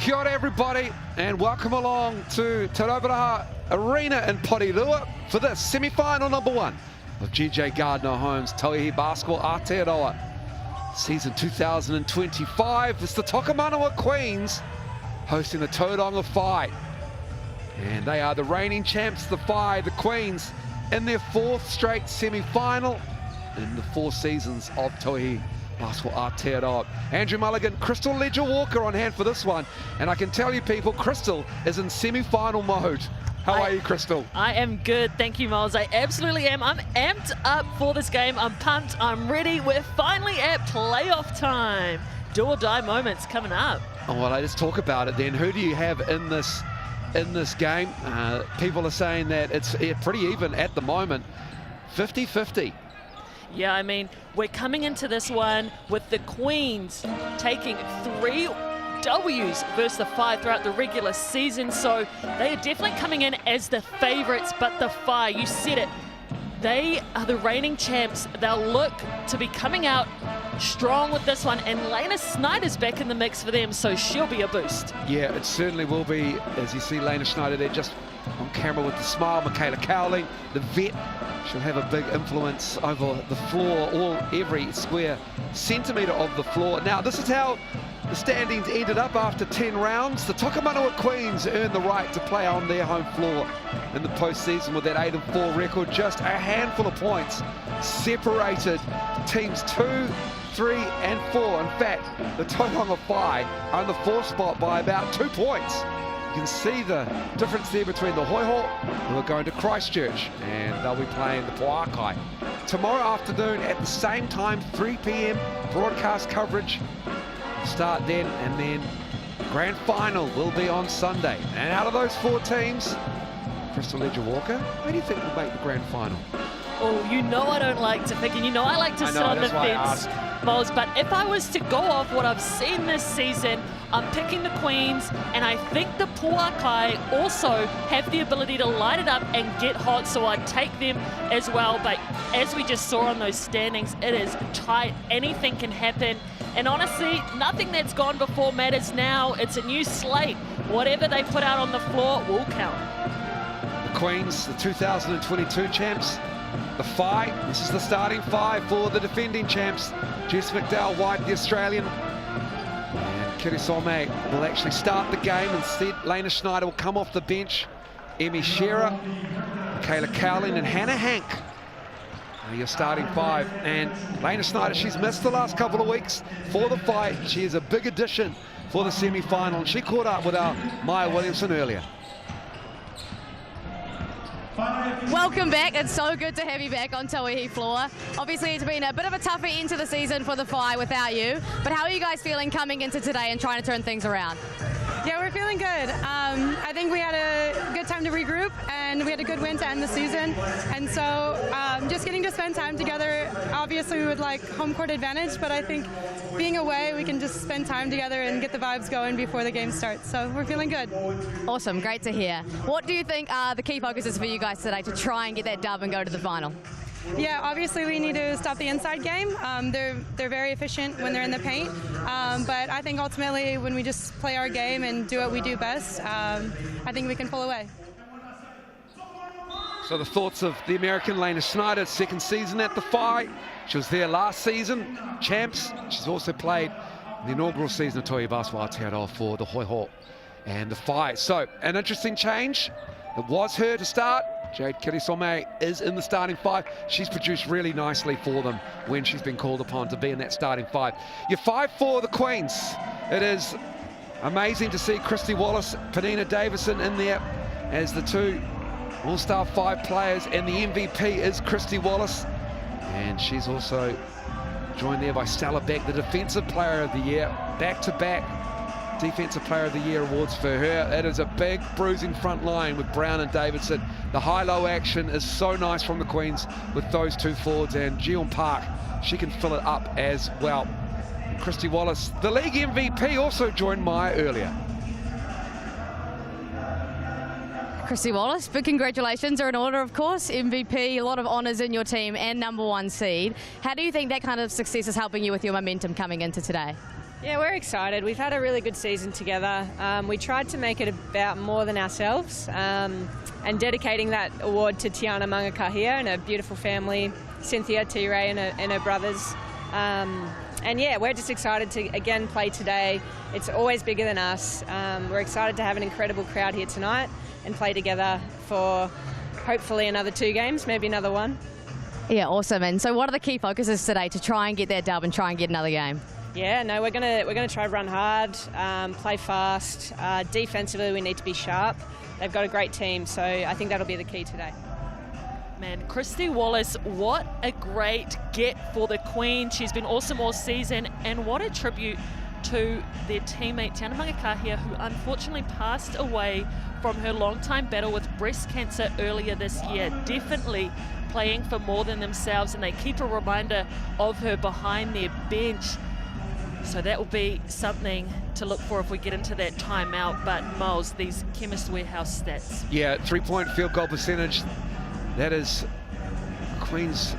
Kia ora everybody, and welcome along to Te Rauparaha Arena in Porirua for this semi-final number 1 of GJ Gardner Holmes Tauihi Basketball Aotearoa season 2025. It's the Tokomanawa Queens hosting the Tauranga Whai, and they are the reigning champs, the Whai, the Queens, in their 4th straight semi-final in the 4 seasons of Tauihi Basketball Aotearoa. Andrew Mulligan, Crystal Ledger-Walker on hand for this one. And I can tell you people, Crystal is in semi-final mode. How are you, Crystal? I am good, thank you, Miles. I absolutely am. I'm amped up for this game. I'm pumped, I'm ready. We're finally at playoff time. Do or die moments coming up. Oh, well, let's talk about it then. Who do you have in this game? People are saying that it's pretty even at the moment, 50-50. Yeah, I mean, we're coming into this one with the Queens taking 3 W's versus the 5 throughout the regular season, so they are definitely coming in as the favourites. But the Whai, you said it, they are the reigning champs. They'll look to be coming out strong with this one, and Lena Snyder's back in the mix for them, so she'll be a boost. Yeah, it certainly will be. As you see Lena Snyder there just on camera with the smile, Michaela Cowling, the vet, she'll have a big influence over the floor, every square centimetre of the floor. Now, this is how the standings ended up after 10 rounds. The Tokomanawa Queens earned the right to play on their home floor in the postseason with that 8-4 record. Just a handful of points separated teams 2, 3 and 4. In fact, the Tauranga Whai are in the 4th spot by about 2 points. You can see the difference there between the Hoiho, who are going to Christchurch, and they'll be playing the Poakai. Tomorrow afternoon at the same time, 3 p.m, broadcast coverage. Start then, and then grand final will be on Sunday. And out of those 4 teams, Crystal Ledger-Walker, who do you think will make the grand final? Oh, you know I don't like to pick, and you know I like to sit on the fence, Miles, but if I was to go off what I've seen this season, I'm picking the Queens, and I think the Poakai also have the ability to light it up and get hot, so I'd take them as well. But as we just saw on those standings, it is tight. Anything can happen. And honestly, nothing that's gone before matters now. It's a new slate. Whatever they put out on the floor will count. The Queens, the 2022 champs. The Whai, this is the starting 5 for the defending champs. Jess McDowell-White, the Australian. And Kiri Some will actually start the game. Instead, Lena Snyder will come off the bench. Emmy Shearer, Michaela Cowling and Hannah Hank are your starting 5. And Lena Snyder, she's missed the last couple of weeks for the Whai. She is a big addition for the semi-final. She caught up with our Maya Williamson earlier. Welcome back. It's so good to have you back on Tauihi floor. Obviously, it's been a bit of a tougher end to the season for the Whai without you. But how are you guys feeling coming into today and trying to turn things around? Yeah, we're feeling good. I think we had a good time to regroup, and we had a good win to end the season. And so just getting to spend time together, obviously we would like home court advantage, but I think being away, we can just spend time together and get the vibes going before the game starts. So we're feeling good. Awesome, great to hear. What do you think are the key focuses for you guys today to try and get that dub and go to the final? Yeah, obviously we need to stop the inside game. They're very efficient when they're in the paint, but I think ultimately when we just play our game and do what we do best, I think we can pull away. So the thoughts of the American Lena Snyder, 2nd season at the Whai. She was there last season, champs. She's also played the inaugural season of Tauihi Basketball Aotearoa for the Hoiho and the Whai. So an interesting change. It was her to start. Jade Kiri Some is in the starting 5. She's produced really nicely for them when she's been called upon to be in that starting 5. Your 5 for the Queens. It is amazing to see Christy Wallace, Penina Davison in there as the 2 All-Star 5 players, and the MVP is Christy Wallace. And she's also joined there by Stella Beck, the Defensive Player of the Year. Back-to-back Defensive Player of the Year awards for her. It is a big bruising front line with Brown and Davidson. The high-low action is so nice from the Queens with those 2 forwards, and Jeon Park, she can fill it up as well. Christy Wallace, the league MVP, also joined Maya earlier. Christy Wallace, big congratulations are in order, of course. MVP, a lot of honours in your team and #1 seed. How do you think that kind of success is helping you with your momentum coming into today? Yeah, we're excited. We've had a really good season together. We tried to make it about more than ourselves, and dedicating that award to Tiana Mangakahia and her beautiful family, Cynthia, T-Ray and her brothers. And yeah, we're just excited to again play today. It's always bigger than us. We're excited to have an incredible crowd here tonight and play together for hopefully another 2 games, maybe another 1. Yeah, awesome. And so what are the key focuses today to try and get that dub and try and get another game? Yeah, no, we're gonna try to run hard, play fast. Defensively, we need to be sharp. They've got a great team, so I think that'll be the key today. Man, Christy Wallace, what a great get for the Queen. She's been awesome all season, and what a tribute to their teammate Tiana Mangakahia, who unfortunately passed away from her long-time battle with breast cancer earlier this year. Definitely playing for more than themselves, and they keep a reminder of her behind their bench. So that will be something to look for if we get into that timeout. But Miles, these Chemist Warehouse stats. Yeah, 3-point field goal percentage. That is Queens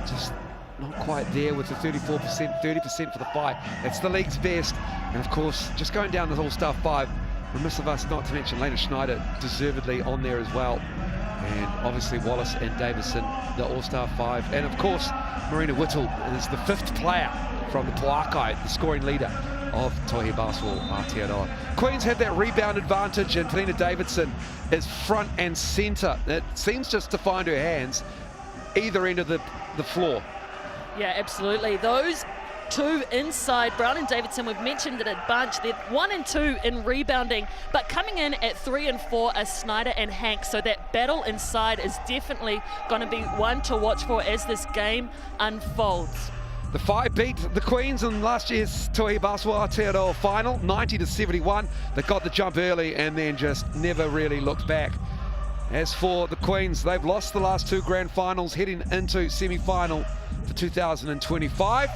just not quite there with the 34%, 30% for the 5. That's the league's best. And of course, just going down the All-Star 5, remiss of us not to mention Lena Schneider deservedly on there as well. And obviously Wallace and Davison, the All-Star 5. And of course, Marina Whittle is the 5th player from the Poakai, the scoring leader of Tauihi Basketball Aotearoa. Queens have that rebound advantage, and Penina Davidson is front and centre. It seems just to find her hands either end of the floor. Yeah, absolutely. Those 2 inside, Brown and Davidson, we've mentioned it a bunch. They're 1 and 2 in rebounding, but coming in at 3 and 4 are Snyder and Hank. So that battle inside is definitely going to be one to watch for as this game unfolds. The 5 beat the Queens in last year's Tauihi Basketball Aotearoa final, 90-71. They got the jump early and then just never really looked back. As for the Queens, they've lost the last 2 grand finals, heading into semi-final for 2025.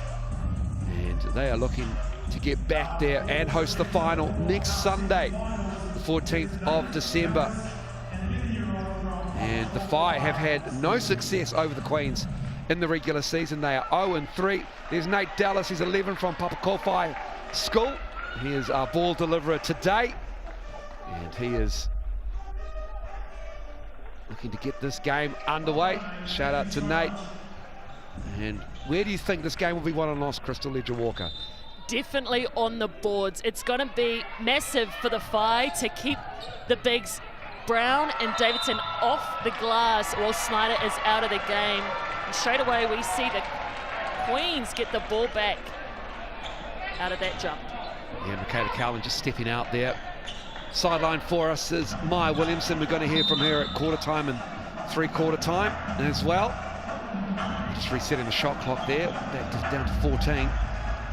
And they are looking to get back there and host the final next Sunday, the 14th of December. And the Phi have had no success over the Queens in the regular season. They are 0-3. There's Nate Dallas, he's 11 from Papakowhai School. He is our ball deliverer today, and he is looking to get this game underway. Shout out to Nate. And where do you think this game will be won and lost, Crystal Ledger-Walker? Definitely on the boards. It's going to be massive for the Phi to keep the bigs Brown and Davidson off the glass while Snyder is out of the game. And straight away we see the Queens get the ball back out of that jump. Yeah, Michaela Cowan just stepping out there. Sideline for us is Maya Williamson. We're going to hear from her at quarter time and 3/4 time as well. Just resetting the shot clock there, back down to 14.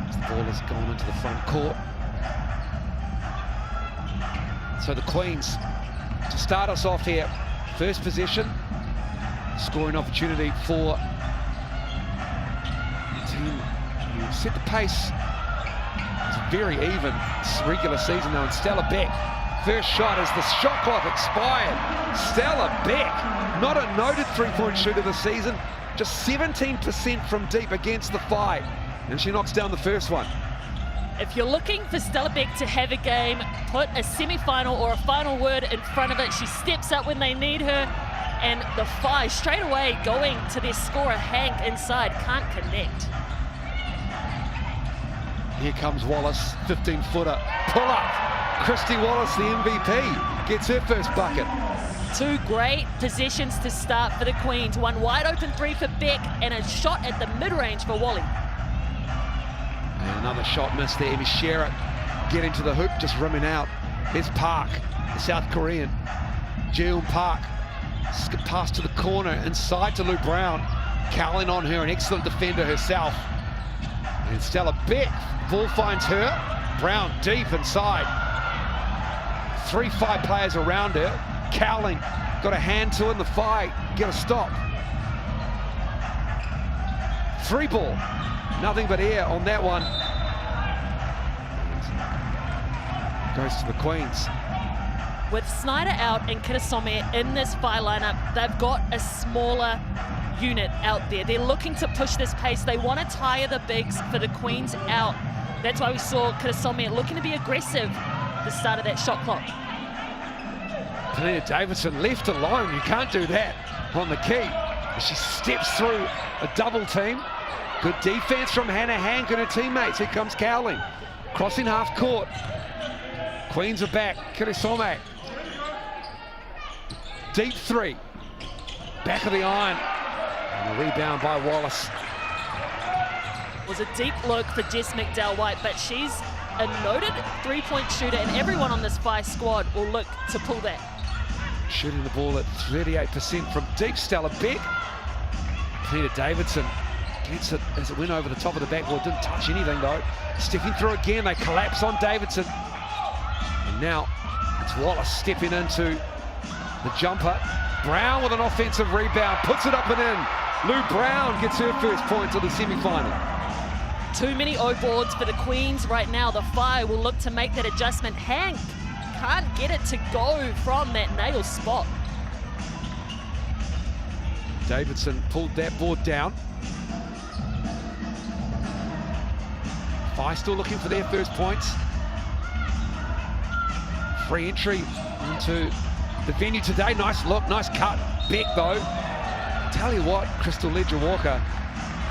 As the ball has gone into the front court. So the Queens, to start us off here, first possession, scoring opportunity for the team who set the pace. It's a very even regular season though, and Stella Beck, first shot as the shot clock expired. Stella Beck, not a noted 3-point shooter this season, just 17% from deep against the Phi, and she knocks down the first one. If you're looking for Stella Beck to have a game, put a semi-final or a final word in front of it. She steps up when they need her, and the Phi straight away going to their scorer Hank inside, can't connect. Here comes Wallace, 15-footer, pull up. Christy Wallace, the MVP, gets her first bucket. 2 great possessions to start for the Queens. One wide open 3 for Beck and a shot at the mid-range for Wally. And another shot missed there. Emi Sherritt getting to the hoop, just rimming out. Here's Park, the South Korean. Jeon Park, pass to the corner, inside to Lou Brown. Calling on her, an excellent defender herself. And Stella Beck, ball finds her. Brown deep inside. 3-5 players around her. Cowling got a hand to it in the Phi, get a stop. 3 ball, nothing but air on that one. Goes to the Queens. With Snyder out and Kitasome in this Phi lineup, they've got a smaller unit out there. They're looking to push this pace. They want to tire the bigs for the Queens out. That's why we saw Kirasome looking to be aggressive at the start of that shot clock. Talina Davidson left alone. You can't do that on the key. She steps through a double team. Good defense from Hannah Hank and her teammates. Here comes Cowling. Crossing half court. Queens are back. Kirasome. Deep three. Back of the iron. And a rebound by Wallace. It was a deep look for Jess McDowell-White, but she's a noted three-point shooter, and everyone on this FI squad will look to pull that. Shooting the ball at 38% from deep. Stella Beck. Peter Davidson gets it as it went over the top of the backboard. Didn't touch anything though. Stepping through again. They collapse on Davidson. And now it's Wallace stepping into the jumper. Brown with an offensive rebound. Puts it up and in. Lou Brown gets her first points of the semi-final. Too many O-boards for the Queens right now. The FI will look to make that adjustment. Hank can't get it to go from that nail spot. Davidson pulled that board down. FI still looking for their first points. Free entry into the venue today. Nice look, nice cut. Beck though. Tell you what, Crystal Ledger-Walker,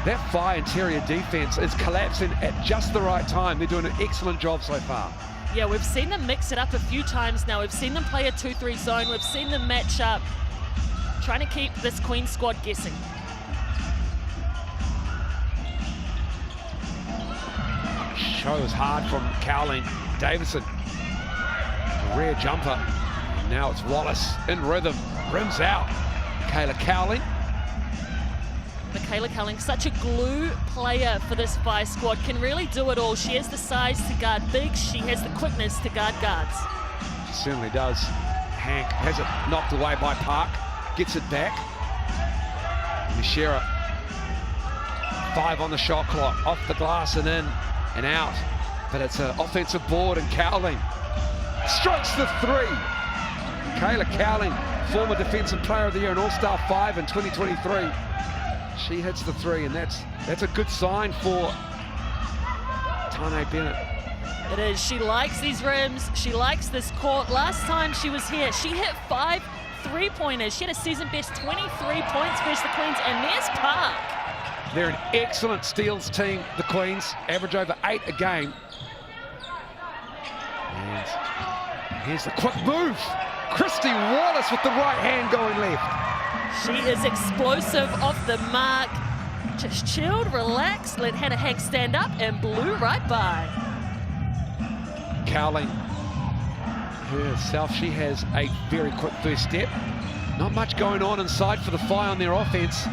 that FI interior defense is collapsing at just the right time. They're doing an excellent job so far. Yeah, we've seen them mix it up a few times now. We've seen them play a 2-3 zone. We've seen them match up, trying to keep this Queen squad guessing. Shows hard from Cowling. Davidson, a rare jumper. And now it's Wallace in rhythm, rims out. Kayla Cowling. Michaela Cowling, such a glue player for this FI squad, can really do it all. She has the size to guard big, she has the quickness to guard guards. She certainly does. Hank has it knocked away by Park, gets it back. Mishera, 5 on the shot clock, off the glass and in and out. But it's an offensive board and Cowling strikes the three. Kayla Cowling, former Defensive Player of the Year and All-Star 5 in 2023. She hits the three, and that's a good sign for Tane Bennett. It is. She likes these rims. She likes this court. Last time she was here, she hit 5 3-pointers. She had a season-best 23 points versus the Queens, and there's Park. They're an excellent steals team, the Queens. Average over 8 a game. And here's the quick move. Christy Wallace with the right hand going left. She is explosive off the mark. Just chilled, relaxed, let Hannah Hank stand up and blew right by. Cowling herself, she has a very quick first step. Not much going on inside for the FI on their offense.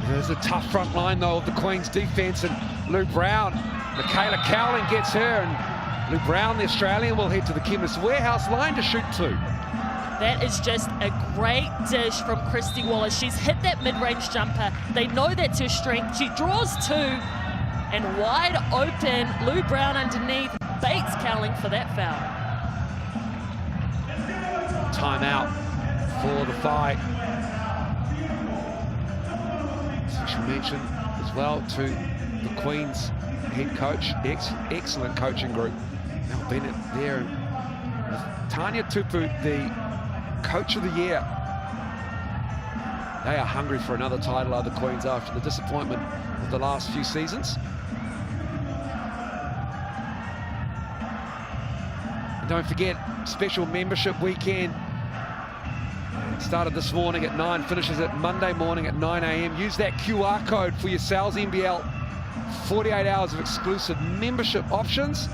There's a tough front line though of the Queens defense, and Lou Brown. Michaela Cowling gets her, and Lou Brown, the Australian, will head to the Chemist Warehouse line to shoot 2. That is just a great dish from Christy Wallace. She's hit that mid-range jumper. They know that's her strength. She draws 2, and wide open, Lou Brown underneath, baits Cowling for that foul. Timeout for the FI. Special mention as well to the Queens head coach, excellent coaching group. Mel Bennett there, and Tanya Tupu, the Coach of the Year. They are hungry for another title, are the Queens, after the disappointment of the last few seasons. And don't forget, special membership weekend. It started this morning at 9, finishes at Monday morning at 9 a.m. Use that QR code for your Sal's NBL. 48 hours of exclusive membership options.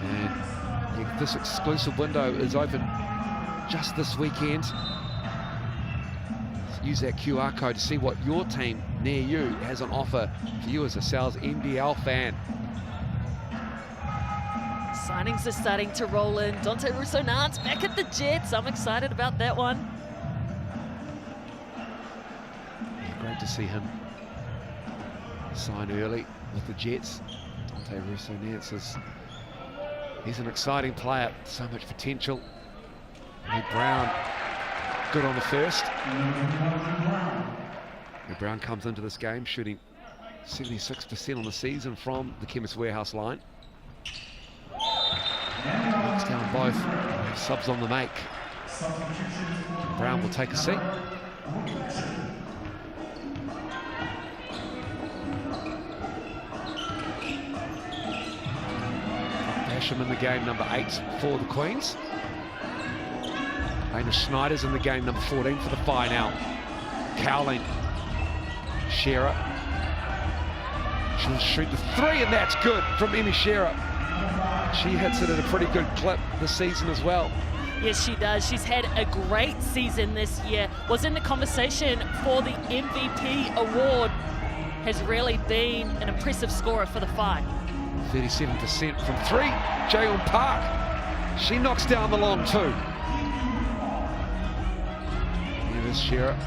And this exclusive window is open just this weekend. Use that QR code to see what your team near you has on offer for you as a Sal's NBL fan. Signings are starting to roll in. Dante Russo-Nance back at the Jets. I'm excited about that one. Yeah, great to see him sign early with the Jets. Dante Russo-Nance he's an exciting player, so much potential. Lee Brown, good on the first. Lee Brown comes into this game shooting 76% on the season from the Chemist Warehouse line. Knocks down both. Subs on the make. Brown will take a seat. Basham in the game, number 8 for the Queens. Dana Schneider's in the game, number 14 for the Phi now. Cowling. Shearer. She'll shoot the 3, and that's good from Emmy Shearer. She hits it at a pretty good clip this season as well. Yes, she does. She's had a great season this year. Was in the conversation for the MVP award. Has really been an impressive scorer for the Phi. 37% from 3. Jaeon Park. She knocks down the long 2. Here's Shearer.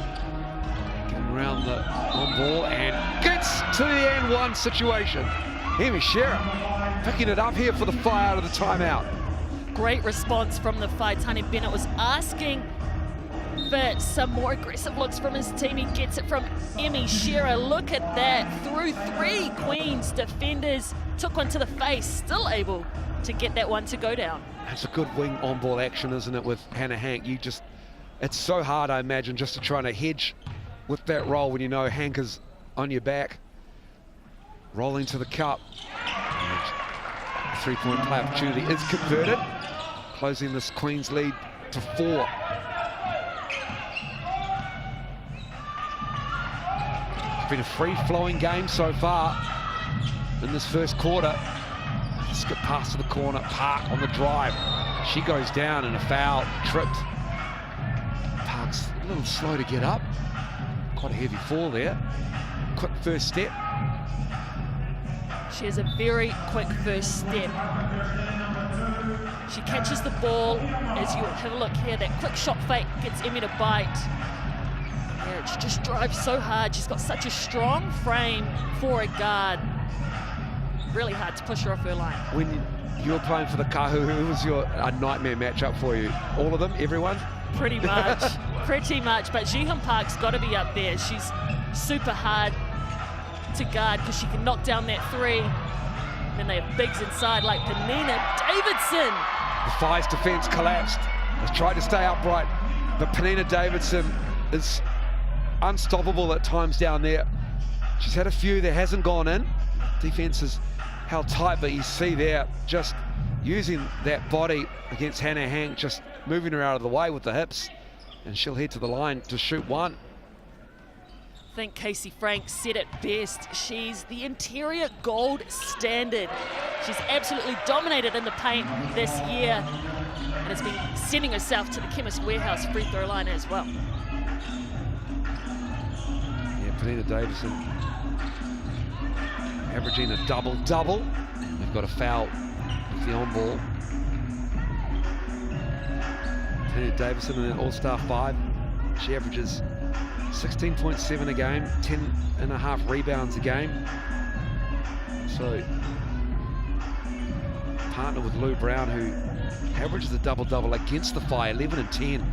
Getting around the on ball and gets to the and one situation. Emmy Shearer picking it up here for the Phi out of the timeout. Great response from the Phi. Tani Bennett was asking for some more aggressive looks from his team. He gets it from Emmy Shearer. Look at that. Through 3 Queens defenders. Took one to the face. Still able to get that one to go down. That's a good wing on-ball action, isn't it, with Hannah Hank? It's so hard, I imagine, just to try to hedge with that roll when you know Hank is on your back. Rolling to the cup. The three-point play opportunity is converted, closing this Queens lead to 4. It's been a free-flowing game so far in this first quarter. Skip pass to the corner, Park on the drive. She goes down and a foul, tripped. Park's a little slow to get up. Quite a heavy fall there. Quick first step. She has a very quick first step. She catches the ball. As you have a look here, that quick shot fake gets Emmy to bite. Yeah, she just drives so hard. She's got such a strong frame for a guard. Really hard to push her off her line. When you were playing for the Kahu, who was a nightmare matchup for you? All of them? Everyone? Pretty much. Pretty much. But Jaeon Park's got to be up there. She's super hard to guard because she can knock down that 3. And then they have bigs inside like Penina Davidson. The Phi's defense collapsed. Has tried to stay upright, but Penina Davidson is unstoppable at times down there. She's had a few that hasn't gone in. Defense is held tight, but you see there just using that body against Hannah Hank, just moving her out of the way with the hips, and she'll head to the line to shoot 1. I think Casey Frank said it best. She's the interior gold standard. She's absolutely dominated in the paint this year and has been sending herself to the Chemist Warehouse free throw line as well. Yeah, Penina Davidson averaging a double-double. They've got a foul with the on-ball. Penina Davidson in an all-star 5. She averages 16.7 a game, 10.5 rebounds a game. So, partner with Lou Brown, who averages a double-double against the Phi, 11 and 10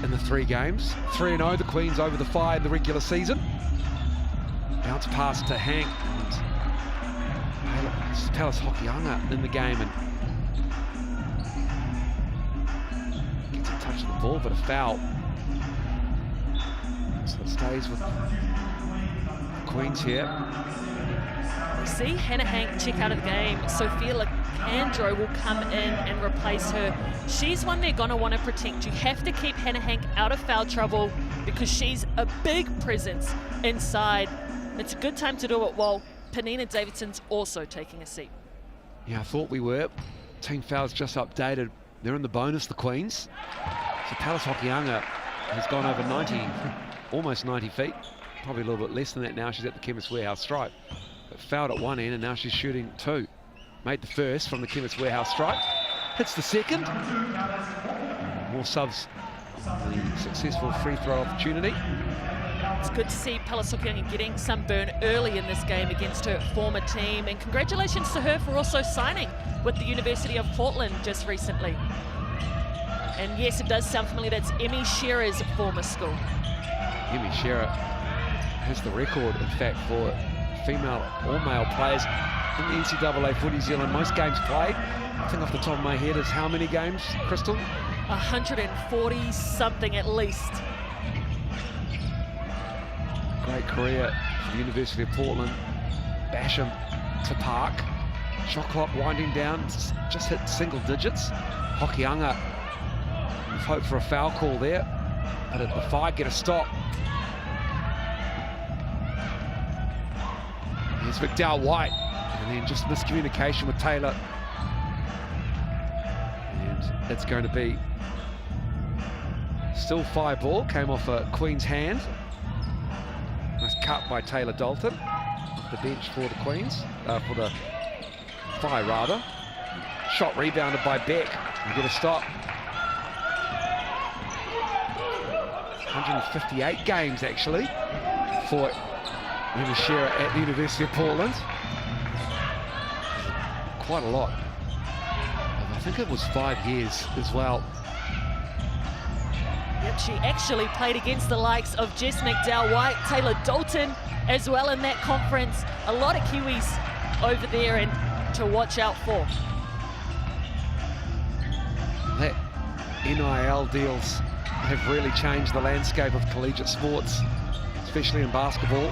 in the 3 games. 3-0 the Queens over the Phi in the regular season. Bounce pass to Hank, and Palace Hokianga in the game, and gets a touch of the ball, but a foul. So it stays with the Queens here. We see Hannah Hank check out of the game. Sophia Lacandro will come in and replace her. She's one they're going to want to protect. You have to keep Hannah Hank out of foul trouble because she's a big presence inside. It's a good time to do it while Penina Davidson's also taking a seat. Yeah, I thought we were. Team fouls just updated. They're in the bonus, the Queens. So Palace Hokianga has gone over 90, almost 90 feet. Probably a little bit less than that now. She's at the Chemist Warehouse stripe. But fouled at one end, and now she's shooting 2. Made the first from the Chemist Warehouse stripe. Hits the second. More subs. The successful free throw opportunity. It's good to see Palace Hokianga getting some burn early in this game against her former team, and congratulations to her for also signing with the University of Portland just recently. And yes, it does sound familiar. That's Emmy Shearer's former school. Emmy Shearer has the record, in fact, for female or male players in the NCAA for New Zealand. Most games played, think off the top of my head is how many games, Crystal? 140 something at least. Great career for the University of Portland. Basham to Park. Shot clock winding down, just hit single digits. Hokianga with hope for a foul call there, but at the Whai get a stop. Here's McDowell White, and then just miscommunication with Taylor. And it's going to be still Whai ball, came off a Queen's hand. Nice cut by Taylor Dalton, off the bench for the Queens, for the Whai rather. Shot rebounded by Beck, and get a stop. 158 games actually for Shera at the University of Portland. Quite a lot. I think it was 5 years as well. Yep, she actually played against the likes of Jess McDowell-White, Taylor Dalton as well in that conference. A lot of Kiwis over there and to watch out for. That NIL deals have really changed the landscape of collegiate sports, especially in basketball.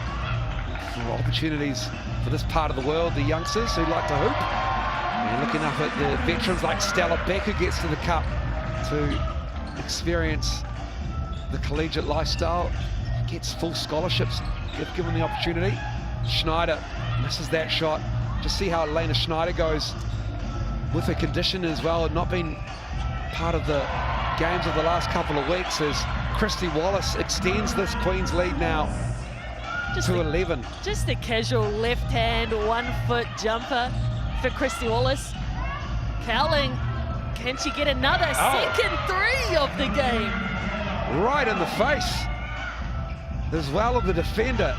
For opportunities for this part of the world, the youngsters who like to hoop. And looking up at the veterans like Stella Beck, who gets to the cup to experience the collegiate lifestyle, gets full scholarships if given the opportunity. Schneider misses that shot. Just see how Elena Schneider goes with her condition as well, and not being part of the games of the last couple of weeks, as Christy Wallace extends this Queen's lead now to 11. Just a casual left hand, 1 foot jumper for Christy Wallace. Cowling, can she get another second three of the game? Right in the face as well of the defender.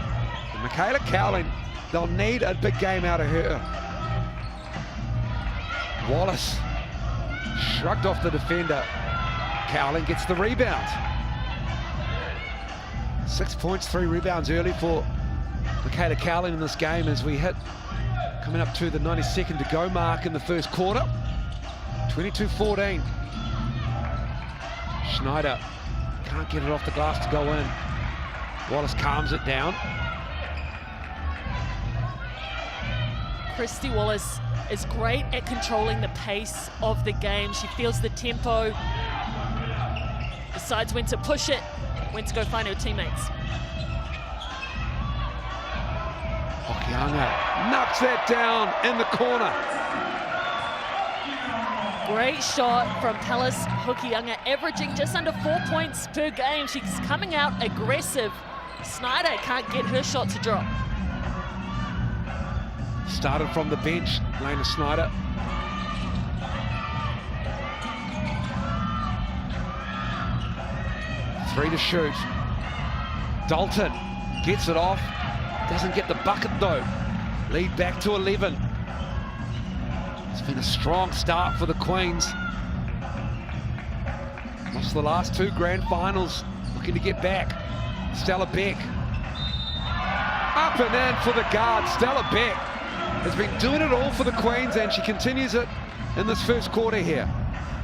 And Michaela Cowling, they'll need a big game out of her. Wallace shrugged off the defender. Cowling gets the rebound. 6 points, 3 rebounds early for Michaela Cowling in this game as we hit coming up to the 92nd to go mark in the first quarter. 22-14. Schneider can't get it off the glass to go in. Wallace calms it down. Christy Wallace is great at controlling the pace of the game. She feels the tempo, decides when to push it, when to go find her teammates. Hokianga knocks that down in the corner. Great shot from Pallas Hokianga, averaging just under 4 points per game. She's coming out aggressive. Snyder can't get her shot to drop. Started from the bench, Lena Schneider. Three to shoot. Dalton gets it off. Doesn't get the bucket though. Lead back to 11. It's been a strong start for the Queens. Lost the last 2 grand finals. Looking to get back. Stella Beck. Up and in for the guard. Stella Beck has been doing it all for the Queens, and she continues it in this first quarter here.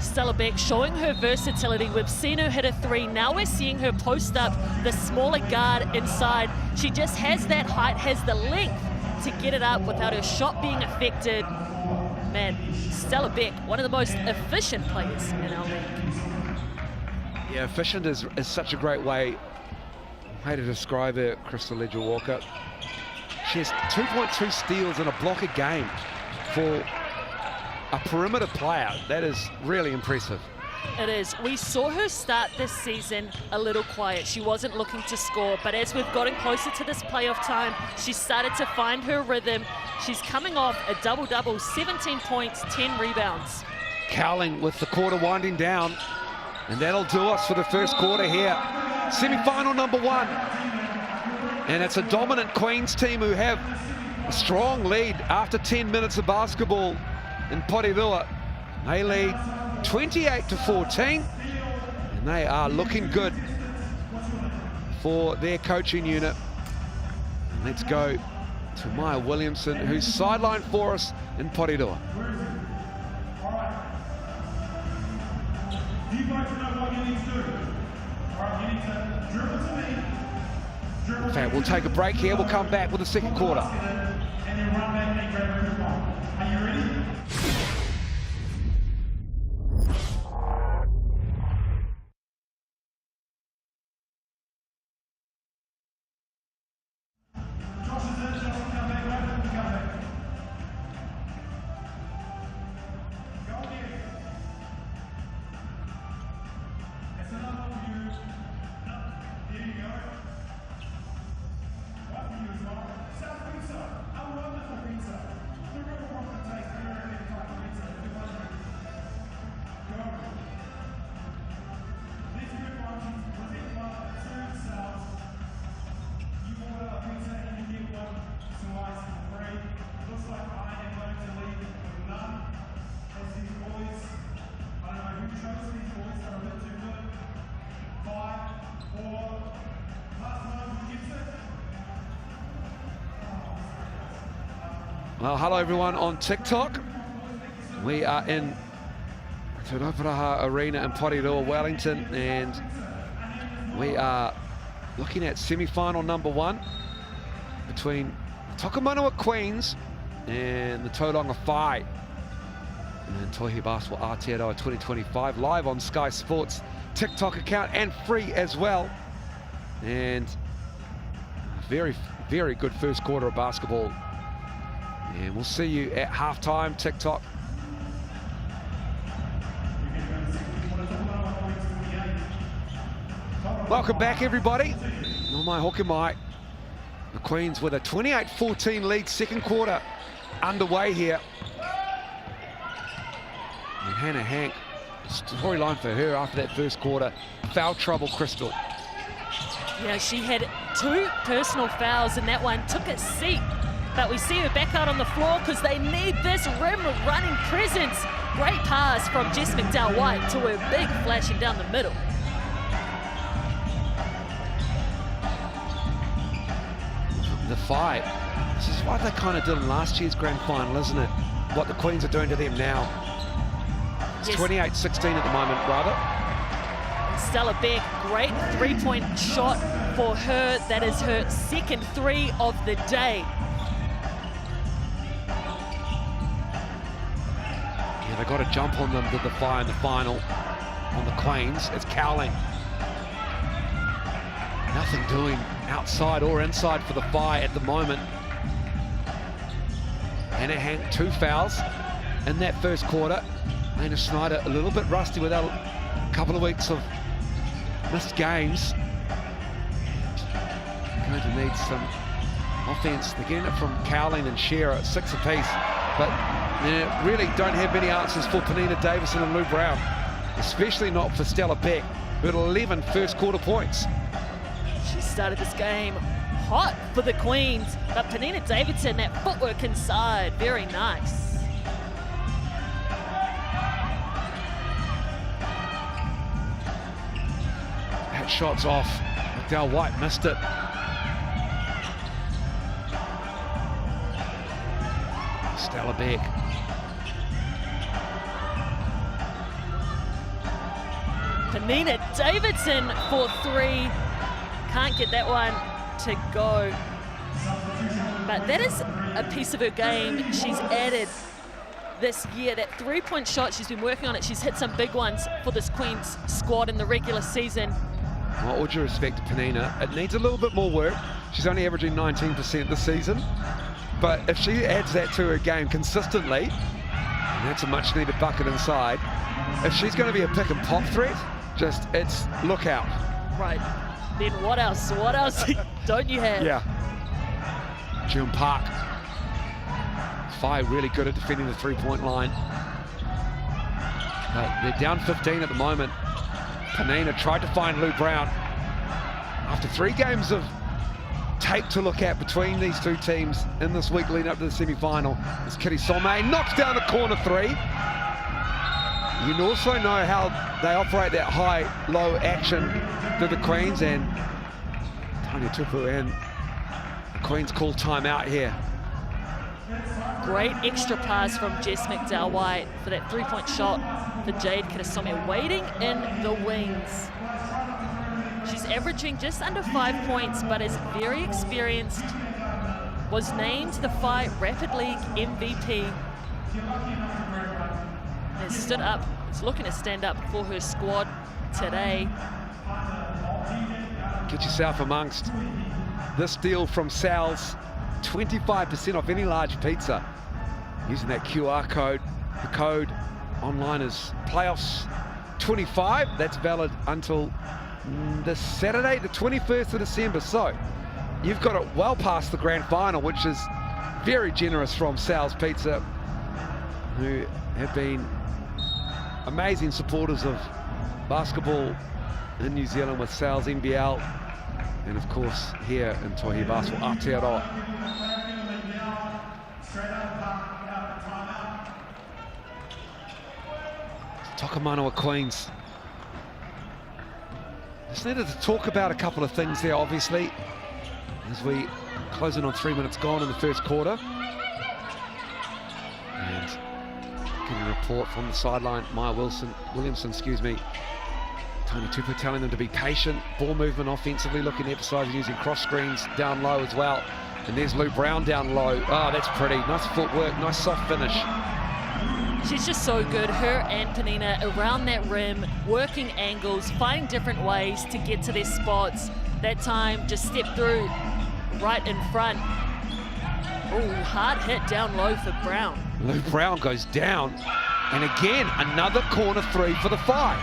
Stella Beck showing her versatility. We've seen her hit a 3. Now we're seeing her post up the smaller guard inside. She just has that height, has the length to get it up without her shot being affected. Man, Stella Beck, one of the most efficient players in our league. Yeah, efficient is such a great way to describe her, Crystal Ledger-Walker. She has 2.2 steals and a block a game for a perimeter player. That is really impressive. It is. We saw her start this season a little quiet. She wasn't looking to score, but as we've gotten closer to this playoff time, she started to find her rhythm. She's coming off a double-double, 17 points, 10 rebounds. Cowling with the quarter winding down, and that'll do us for the first quarter here. Semi-final number 1. And it's a dominant Queens team who have a strong lead after 10 minutes of basketball in Porirua. They lead 28-14, and they are looking good for their coaching unit. And let's go to Maya Williamson, who's sidelined for us in Porirua. In fact, we'll take a break here. We'll come back with the second quarter. Well, hello everyone on TikTok. We are in Te Rauparaha Arena in Aotearoa, Wellington, and we are looking at semi-final number 1 between Tokomanawa Queens and the Tauranga Whai. And Tauihi Basketball Aotearoa 2025 live on Sky Sports TikTok account and free as well. And very, very good first quarter of basketball. And we'll see you at halftime, TikTok. Welcome back, everybody. No mai hoki mai. The Queens with a 28-14 lead, second quarter underway here. And Hannah Hank, storyline for her after that first quarter. Foul trouble, Crystal. Yeah, she had 2 personal fouls in that one, took a seat. But we see her back out on the floor because they need this rim running presence. Great pass from Jess McDowell-White to her big flashing down the middle. The fight. This is what they kind of did in last year's grand final, isn't it? What the Queens are doing to them now. It's yes. 28-16 at the moment, rather. Stella Beck, great three-point shot for her. That is her second 3 of the day. Yeah, they got to jump on them to the Whai in the final on the Queens. It's Cowling. Nothing doing outside or inside for the Whai at the moment. Hannah Hank, 2 fouls in that first quarter. Lena Snyder a little bit rusty without a couple of weeks of missed games. Going to need some offense. They're getting it from Cowling and Shearer at 6 apiece. But they really don't have many answers for Penina Davison and Lou Brown, especially not for Stella Beck, who had 11 first quarter points. She started this game hot for the Queens, but Penina Davidson, that footwork inside, very nice. That shot's off. McDowell-White missed it. Stella Beck. Penina Davidson for 3. Can't get that one to go. But that is a piece of her game she's added this year. That 3-point shot, she's been working on it. She's hit some big ones for this Queens squad in the regular season. Well, all due respect to Penina, it needs a little bit more work. She's only averaging 19% this season. But if she adds that to her game consistently, and that's a much needed bucket inside, if she's going to be a pick and pop threat, just it's look out. Right. Then what else? What else don't you have? Yeah. June Park. Whai really good at defending the 3-point line. But they're down 15 at the moment. Penina tried to find Lou Brown. After 3 games of tape to look at between these 2 teams in this week leading up to the semi-final, as Kitty Somé knocks down the corner 3. You also know how they operate that high-low action to the Queens, and Tanya Tupu and the Queens call timeout here. Great extra pass from Jess McDowell-White for that three-point shot for Jade Kirasome, waiting in the wings. She's averaging just under 5 points, but is very experienced. Was named the FI Rapid League MVP. Has stood up, is looking to stand up for her squad today. Get yourself amongst this deal from Sal's. 25% off any large pizza using that QR code. The code online is playoffs25. That's valid until this Saturday, the 21st of December. So you've got it well past the grand final, which is very generous from Sal's Pizza, who have been amazing supporters of basketball in New Zealand with Sal's NBL, and of course here in Tauihi Basketball Aotearoa. Tokomanawa Queens. Just needed to talk about a couple of things there, obviously, as we close in on 3 minutes gone in the first quarter. And getting a report from the sideline, Maya Williamson, Tony Tupu telling them to be patient. Ball movement offensively, looking emphasising using cross screens down low as well. And there's Lou Brown down low. Oh, that's pretty. Nice footwork, nice soft finish. She's just so good. Her and Penina around that rim, working angles, finding different ways to get to their spots. That time, just step through right in front. Oh, hard hit down low for Brown. Lou Brown goes down. And again, another corner three for the FI.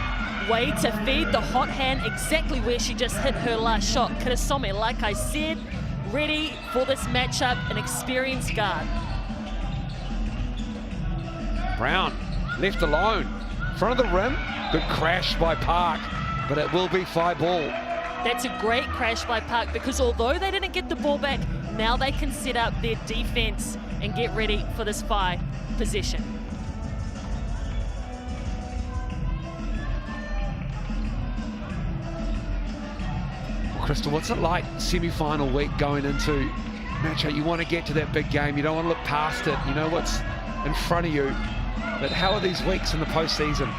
Way to feed the hot hand exactly where she just hit her last shot. Kirasome, like I said, ready for this matchup, an experienced guard. Brown left alone, front of the rim. Good crash by Park, but it will be FI ball. That's a great crash by Park, because although they didn't get the ball back, now they can set up their defense and get ready for this FI possession. Well, Crystal, what's it like semi-final week going into matchup? You want to get to that big game. You don't want to look past it. You know what's in front of you. But how are these weeks in the postseason?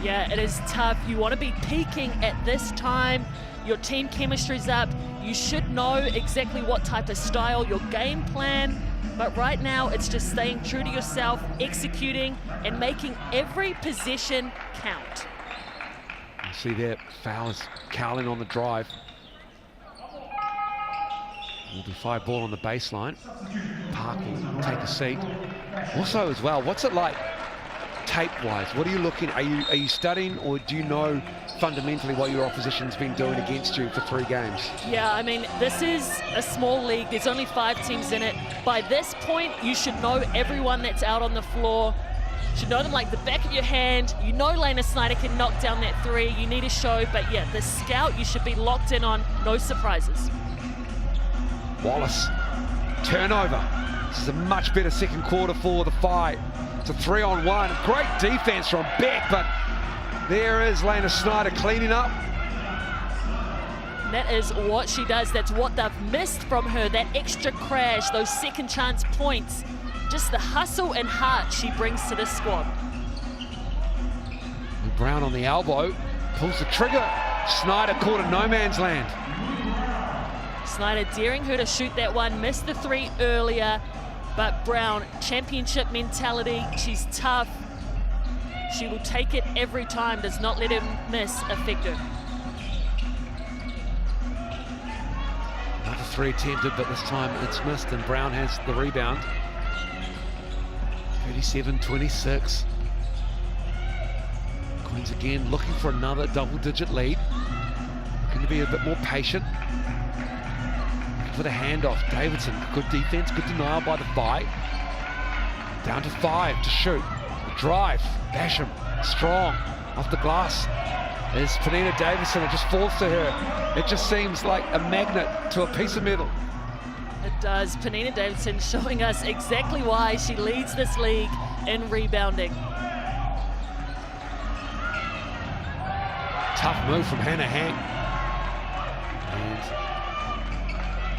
Yeah, it is tough. You want to be peaking at this time. Your team chemistry's up. You should know exactly what type of style, your game plan. But right now, it's just staying true to yourself, executing, and making every possession count. You see there, foul is Cowling on the drive. Will be FI ball on the baseline. Park will take a seat. Also as well, what's it like tape-wise? What are you looking, are you studying, or do you know fundamentally what your opposition's been doing against you for 3 games? Yeah, I mean, this is a small league. There's only 5 teams in it. By this point, you should know everyone that's out on the floor. You should know them like the back of your hand. You know Lena Snyder can knock down that 3. You need a show, but yeah, the scout you should be locked in on. No surprises. Wallace, turnover. This is a much better second quarter for the FI. It's a 3-on-1. Great defense from Beck, but there is Lena Snyder cleaning up. That is what she does. That's what they've missed from her, that extra crash, those second chance points. Just the hustle and heart she brings to this squad. Brown on the elbow, pulls the trigger. Snyder caught in no man's land. Snyder daring her to shoot that one, missed the 3 earlier, but Brown, championship mentality, she's tough. She will take it every time, does not let him miss affect her. Another 3 attempted, but this time it's missed, and Brown has the rebound. 37-26. Queens again looking for another double-digit lead. Looking to be a bit more patient. For the handoff, Davidson, good defense, good denial by the FI. Down to 5 to shoot. The drive, Basham, strong, off the glass. There's Penina Davidson, it just falls to her. It just seems like a magnet to a piece of metal. It does. Penina Davidson showing us exactly why she leads this league in rebounding. Tough move from Hannah Hank. And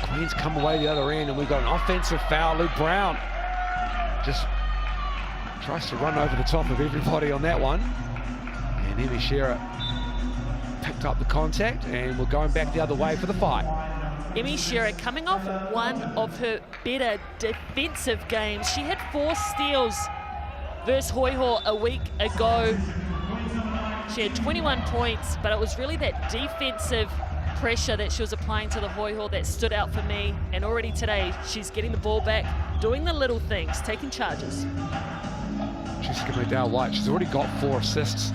Queens come away the other end, and we've got an offensive foul. Lou Brown just tries to run over the top of everybody on that one. And Emmy Shearer picked up the contact, and we're going back the other way for the fight. Emmy Shearer coming off one of her better defensive games. She had 4 steals versus Hoiho a week ago. She had 21 points, but it was really that defensive pressure that she was applying to the Hoiho that stood out for me. And already today, she's getting the ball back, doing the little things, taking charges. Jessica McDowell-White, she's already got 4 assists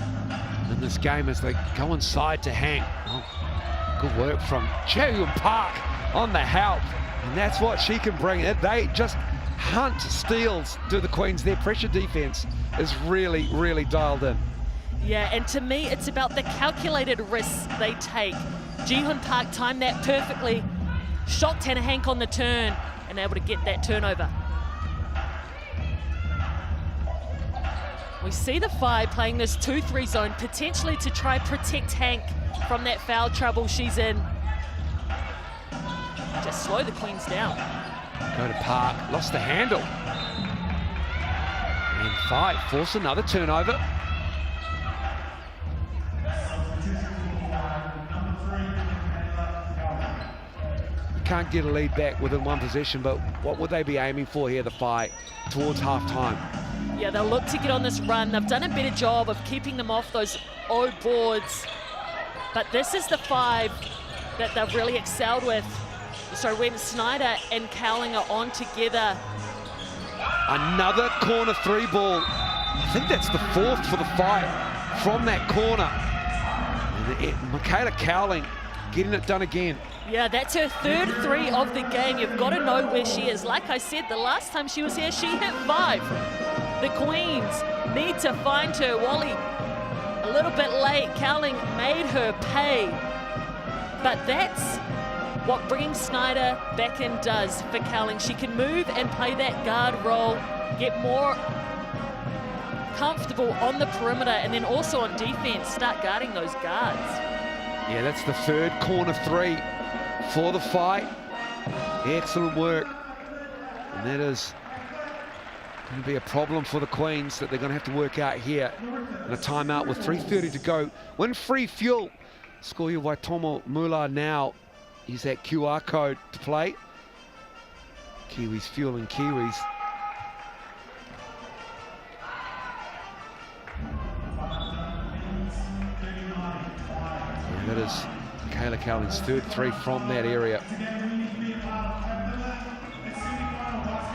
in this game as they go inside to Hank. Oh, good work from Jaehyun Park on the help. And that's what she can bring. They just hunt steals to the Queens. Their pressure defense is really, really dialed in. Yeah, and to me, it's about the calculated risks they take. Jaehyun Park timed that perfectly, shot Tanner Hank on the turn, and able to get that turnover. We see the Phi playing this 2-3 zone, potentially to try protect Hank from that foul trouble she's in. Just slow the Queens down. Go to Park, lost the handle. And Phi force another turnover. Can't get a lead back within 1 possession, but what would they be aiming for here, the Phi, towards half-time? Yeah, they'll look to get on this run. They've done a better job of keeping them off those O boards. But this is the 5 that they've really excelled with. So when Snyder and Cowling are on together. Another corner 3 ball. I think that's the 4th for the Phi from that corner. And Michaela Cowling getting it done again. Yeah, that's her 3rd 3 of the game. You've got to know where she is. Like I said, the last time she was here, she hit 5. The Queens need to find her. Wally, a little bit late. Cowling made her pay. But that's what bringing Snyder back in does for Cowling. She can move and play that guard role, get more comfortable on the perimeter, and then also on defense, start guarding those guards. Yeah, that's the 3rd corner 3 for the Phi. Excellent work. And that is going to be a problem for the Queens that they're going to have to work out here. And a timeout with 3:30 to go. Win-free fuel. Score your Waitomo Mula now. Use that QR code to play. Kiwis fueling Kiwis. And that is Kayla Cowling's 3rd 3 from that area.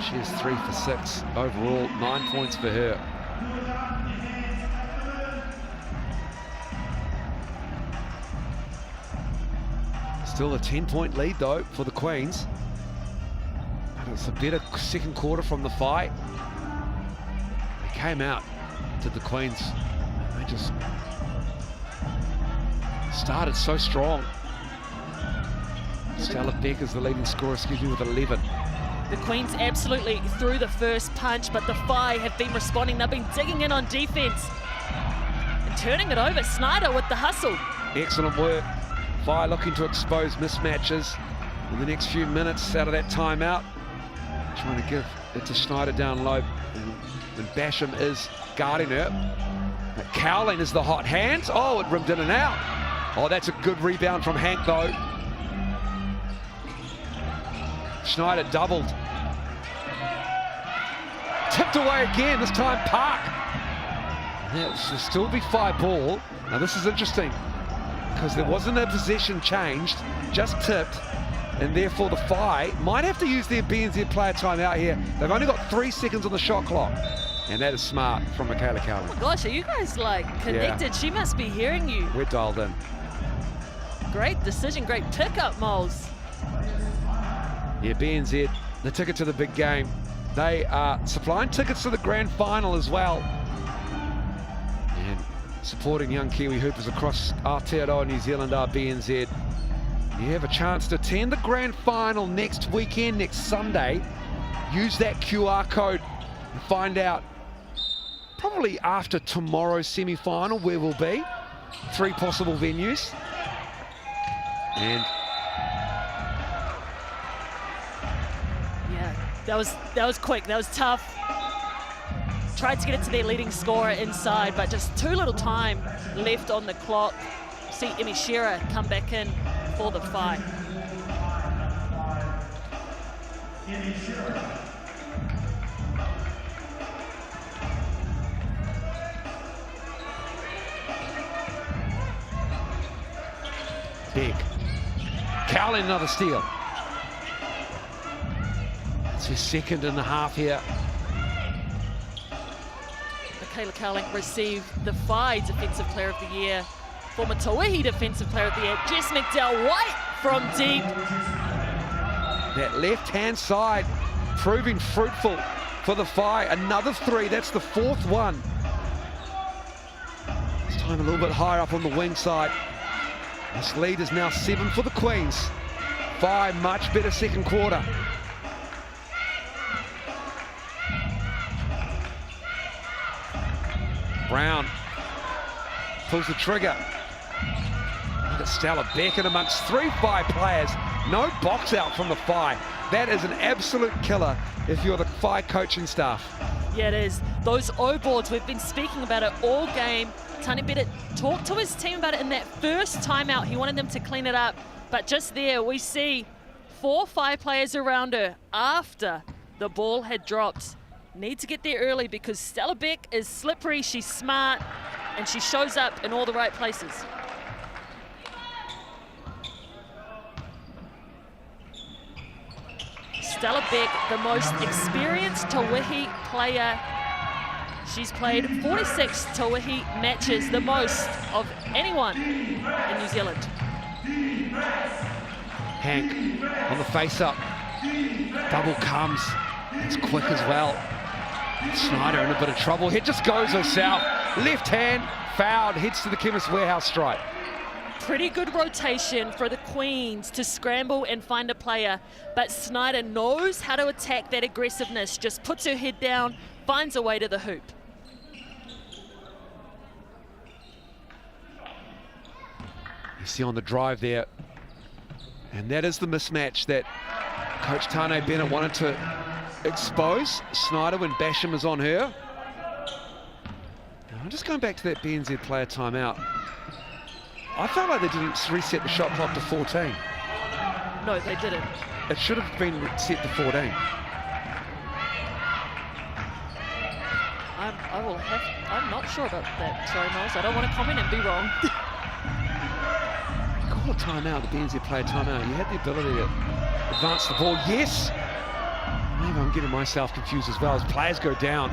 She is 3 for 6 overall, 9 points for her. Still a 10-point lead though for the Queens. And it's a better 2nd quarter from the Phi. They came out to the Queens. They just started so strong. Stella Beck is the leading scorer, with 11. The Queens absolutely threw the first punch, but the Phi have been responding. They've been digging in on defense and turning it over. Snyder with the hustle. Excellent work. Phi looking to expose mismatches in the next few minutes out of that timeout. Trying to give it to Schneider down low, and Basham is guarding her. But Cowling is the hot hand. Oh, it rimmed in and out. Oh, that's a good rebound from Hank though. Schneider doubled. Tipped away again, this time Park. That will still be Phi ball. Now this is interesting, because there wasn't a possession changed, just tipped, and therefore the Phi might have to use their BNZ player timeout here. They've only got 3 seconds on the shot clock, and that is smart from Michaela Cowling. Oh my gosh, are you guys like connected? Yeah. She must be hearing you. We're dialed in. Great decision, great pickup, Moles. Yeah, BNZ, the ticket to the big game. They are supplying tickets to the grand final as well, and supporting young Kiwi hoopers across Aotearoa, New Zealand, are BNZ. You have a chance to attend the grand final next weekend, next Sunday. Use that QR code and find out probably after tomorrow's semi-final where we'll be. 3 possible venues. And yeah, that was quick, that was tough. tried to get it to their leading scorer inside, but just too little time left on the clock. See Emi Shearer come back in for the fight. Big. Cowling another steal. It's his second in the half here. Michaela Cowling received the FI Defensive Player of the Year. Former Tauihi Defensive Player of the Year, Jess McDowell-White from deep. That left-hand side proving fruitful for the FI. Another three, that's the fourth one. This time a little bit higher up on the wing side. This lead is now 7 for the Queens. FI much better second quarter. Brown pulls the trigger. Look at Stella Beckett amongst 3 FI players. No box out from the FI. That is an absolute killer if you're the FI coaching staff. Yeah, it is. Those O boards, we've been speaking about it all game. Tani Bennett talked to his team about it in that first timeout. He wanted them to clean it up. But just there, we see 4 FI players around her after the ball had dropped. Need to get there early because Stella Beck is slippery, she's smart, and she shows up in all the right places. Stella Beck, the most experienced Tauihi player. She's played 46 Tauihi matches, the most of anyone in New Zealand. Hank on the face-up. Double comes. It's quick as well. Snyder in a bit of trouble. It just goes herself. Left hand, fouled, heads to the Chemist Warehouse stripe. Pretty good rotation for the Queens to scramble and find a player, but Snyder knows how to attack that aggressiveness, just puts her head down, finds a way to the hoop. You see on the drive there, and that is the mismatch that Coach Tane Bennett wanted to expose. Snyder when Basham is on her. Now, I'm just going back to that BNZ player timeout. I felt like they didn't reset the shot clock to 14. No, they didn't. It should have been set to 14. I'm not sure about that. Sorry, Miles. I don't want to comment and be wrong. Call a timeout, the BNZ player timeout. You had the ability to advance the ball. Yes! Maybe I'm getting myself confused as well as players go down.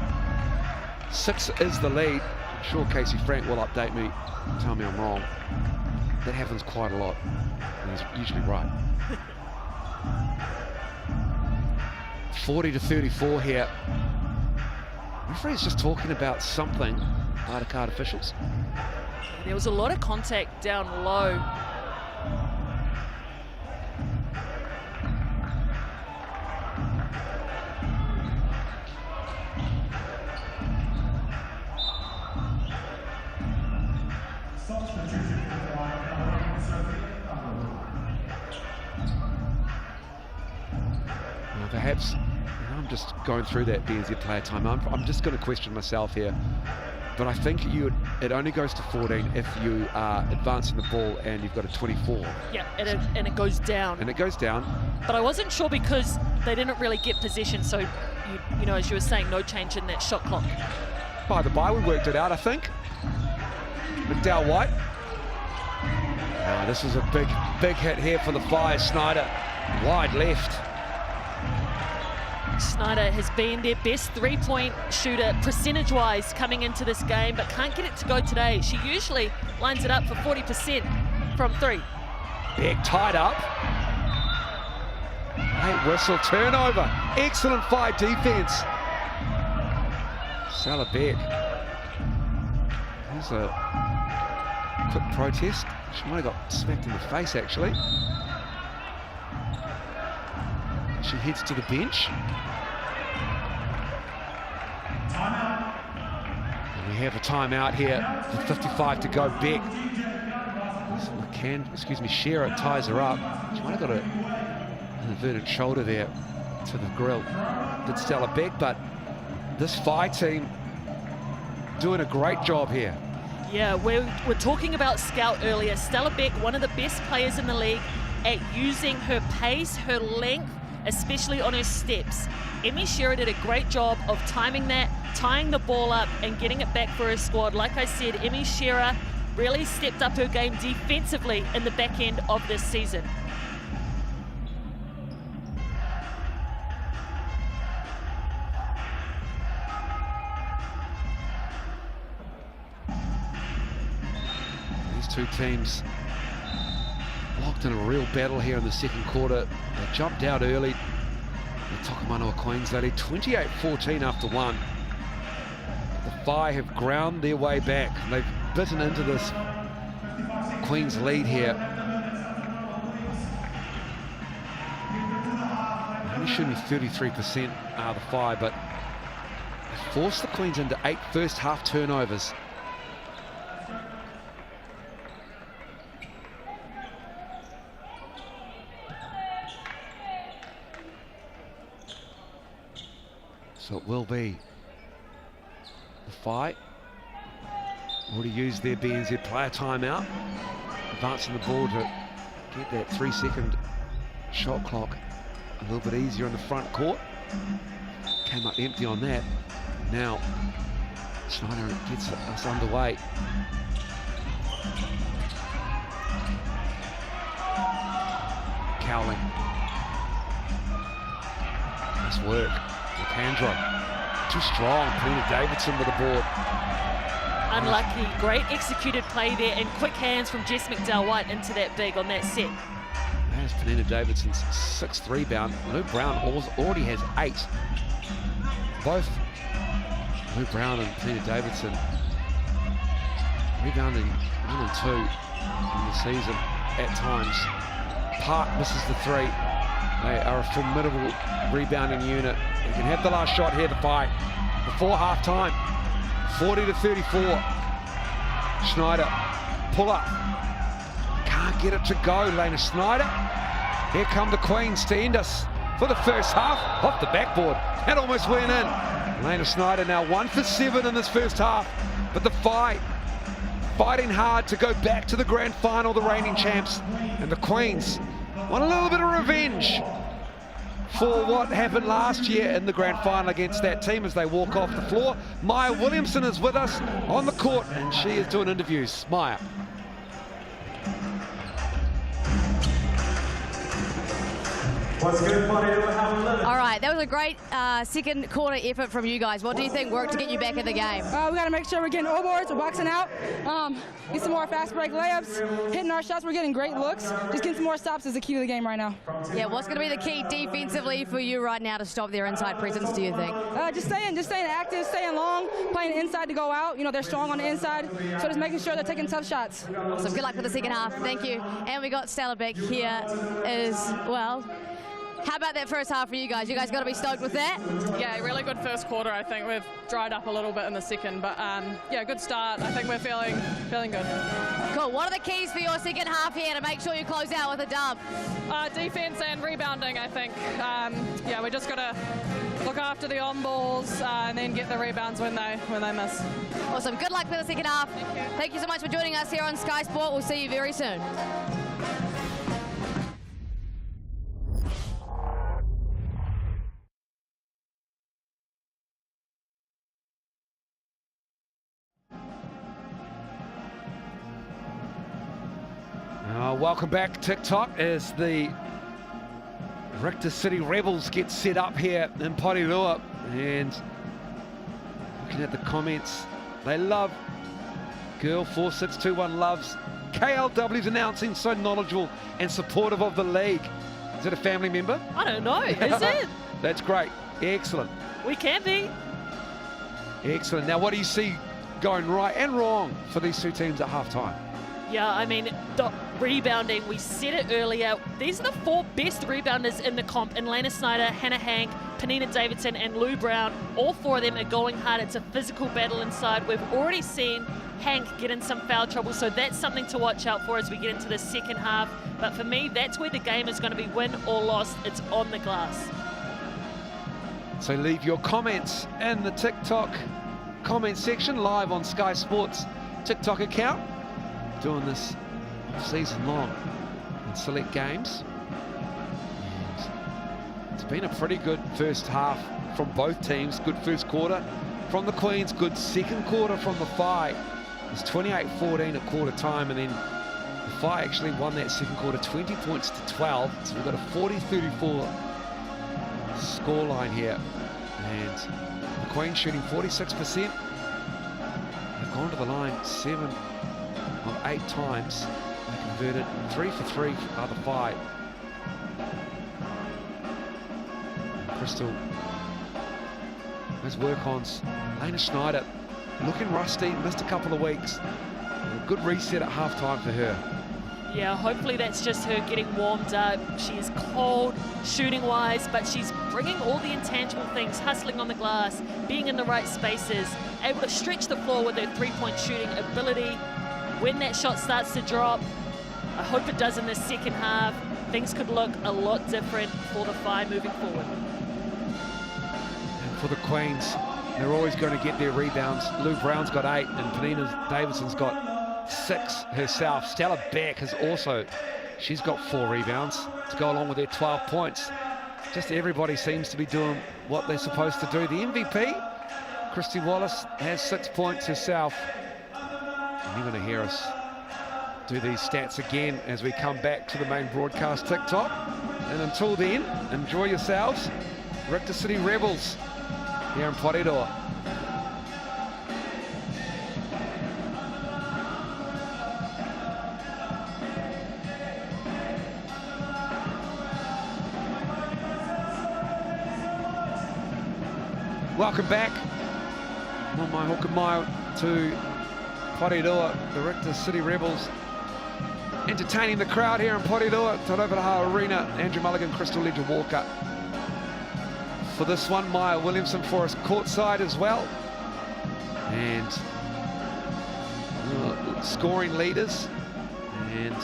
6 is the lead. I'm sure Casey Frank will update me, tell me I'm wrong. That happens quite a lot. And he's usually right. 40-34 here. Referee's just talking about something by the card officials. There was a lot of contact down low. Perhaps, I'm just going through that BNZ player time. I'm just going to question myself here, but I think it only goes to 14 if you are advancing the ball and you've got a 24. Yeah, and it goes down. And it goes down. But I wasn't sure because they didn't really get possession, so you know, as you were saying, no change in that shot clock. By the by, we worked it out, I think. McDowell-White. This is a big hit here for the Fire. Snyder, wide left. Snyder has been their best three-point shooter percentage-wise coming into this game, but can't get it to go today. She usually lines it up for 40% from 3. Beck tied up. Late whistle, turnover. Excellent fight defense. Stella Beck. There's a quick protest. She might have got smacked in the face, actually. She heads to the bench. And we have a timeout here with 55 to go. Beck. Shearer ties her up. She might have got an inverted shoulder there to the grill. Did Stella Beck, but this Phi team doing a great job here. Yeah, we're talking about Scout earlier. Stella Beck, one of the best players in the league at using her pace, her length, especially on her steps. Emmy Shearer did a great job of timing that, tying the ball up and getting it back for her squad. Like I said, Emmy Shearer really stepped up her game defensively in the back end of this season. These two teams locked in a real battle here in the second quarter. They jumped out early. The Tokomanawa Queens, they lead 28-14 after one. The Whai have ground their way back. They've bitten into this Queens lead here. Only shooting 33% are the Whai, but they forced the Queens into 8 first half turnovers. So it will be the Whai. Already used their BNZ player timeout. Advancing the ball to get that 3-second shot clock a little bit easier in the front court. Came up empty on that. Now Schneider gets us underway. Cowling. Nice work. Andro, too strong. Penina Davidson with the board. Unlucky. Great executed play there and quick hands from Jess McDowell-White into that big on that set. There's Penina Davidson's 6th rebound. Lou Brown already has 8. Both Lou Brown and Penina Davidson rebounding 1 and 2 in the season at times. Park misses the 3. They are a formidable rebounding unit. You can have the last shot here, the Whai. Before half-time, 40-34. Schneider, pull up. Can't get it to go, Lena Schneider. Here come the Queens to end us for the first half. Off the backboard, that almost went in. Lena Schneider now 1 for 7 in this first half. But the Whai fighting hard to go back to the grand final, the reigning champs. And the Queens want a little bit of revenge for what happened last year in the grand final against that team as they walk off the floor. Maya Williamson is with us on the court and she is doing interviews. Maya. What's good, buddy? All right, that was a great second quarter effort from you guys. What do you think worked to get you back in the game? We got to make sure we're getting O-boards, we're boxing out, get some more fast break layups, hitting our shots, we're getting great looks. Just getting some more stops is the key to the game right now. Yeah, what's going to be the key defensively for you right now to stop their inside presence, do you think? Just staying active, staying long, playing inside to go out. You know, they're strong on the inside, so just making sure they're taking tough shots. Awesome. Good luck for the second half. Thank you. And we got Stella Beck here as well. How about that first half for you guys? You guys got to be stoked with that? Yeah, really good first quarter. I think we've dried up a little bit in the second, but yeah, good start. I think we're feeling good. Cool. What are the keys for your second half here to make sure you close out with a dub? Defense and rebounding, I think. Yeah, we just got to look after the on balls and then get the rebounds when they miss. Awesome. Good luck for the second half. Thank you. Thank you so much for joining us here on Sky Sport. We'll see you very soon. Welcome back, TikTok, as the Richter City Rebels get set up here in Porirua. And looking at the comments, they love Girl 4621 loves KLW's announcing, so knowledgeable and supportive of the league. Is it a family member? I don't know, is it? That's great. Excellent. We can be. Excellent. Now, what do you see going right and wrong for these two teams at halftime? Yeah, I mean, the rebounding, we said it earlier. These are the 4 best rebounders in the comp. And Lena Snyder, Hannah Hank, Penina Davidson, and Lou Brown. All 4 of them are going hard. It's a physical battle inside. We've already seen Hank get in some foul trouble, so that's something to watch out for as we get into the second half. But for me, that's where the game is going to be win or lost. It's on the glass. So leave your comments in the TikTok comment section, live on Sky Sports TikTok account. Doing this season long in select games. And it's been a pretty good first half from both teams. Good first quarter from the Queens, good second quarter from the Whai. It's 28-14 at quarter time, and then the Whai actually won that second quarter 20 points to 12. So we've got a 40-34 scoreline here. And the Queens shooting 46%. They've gone to the line 7 of 8 times. They converted 3 for 3 for other 5. Crystal has work-ons. Lena Schneider looking rusty, missed a couple of weeks. A good reset at halftime for her. Yeah, hopefully that's just her getting warmed up. She is cold shooting-wise, but she's bringing all the intangible things, hustling on the glass, being in the right spaces, able to stretch the floor with her three-point shooting ability. When that shot starts to drop, I hope it does in the second half. Things could look a lot different for the Whai moving forward. And for the Queens, they're always going to get their rebounds. Lou Brown's got 8, and Penina Davidson's got 6 herself. Stella Beck has also, she's got 4 rebounds to go along with their 12 points. Just everybody seems to be doing what they're supposed to do. The MVP, Christy Wallace, has 6 points herself. And you're going to hear us do these stats again as we come back to the main broadcast TikTok. And until then, enjoy yourselves. Rector City Rebels here in Pareroa. Welcome back on my hook and mile to Pareroa, the Rector City Rebels entertaining the crowd here in Pareroa, Te Rauparaha Arena. Andrew Mulligan, Crystal Ledger-Walker. For this one, Maya Williamson for us courtside as well. And scoring leaders and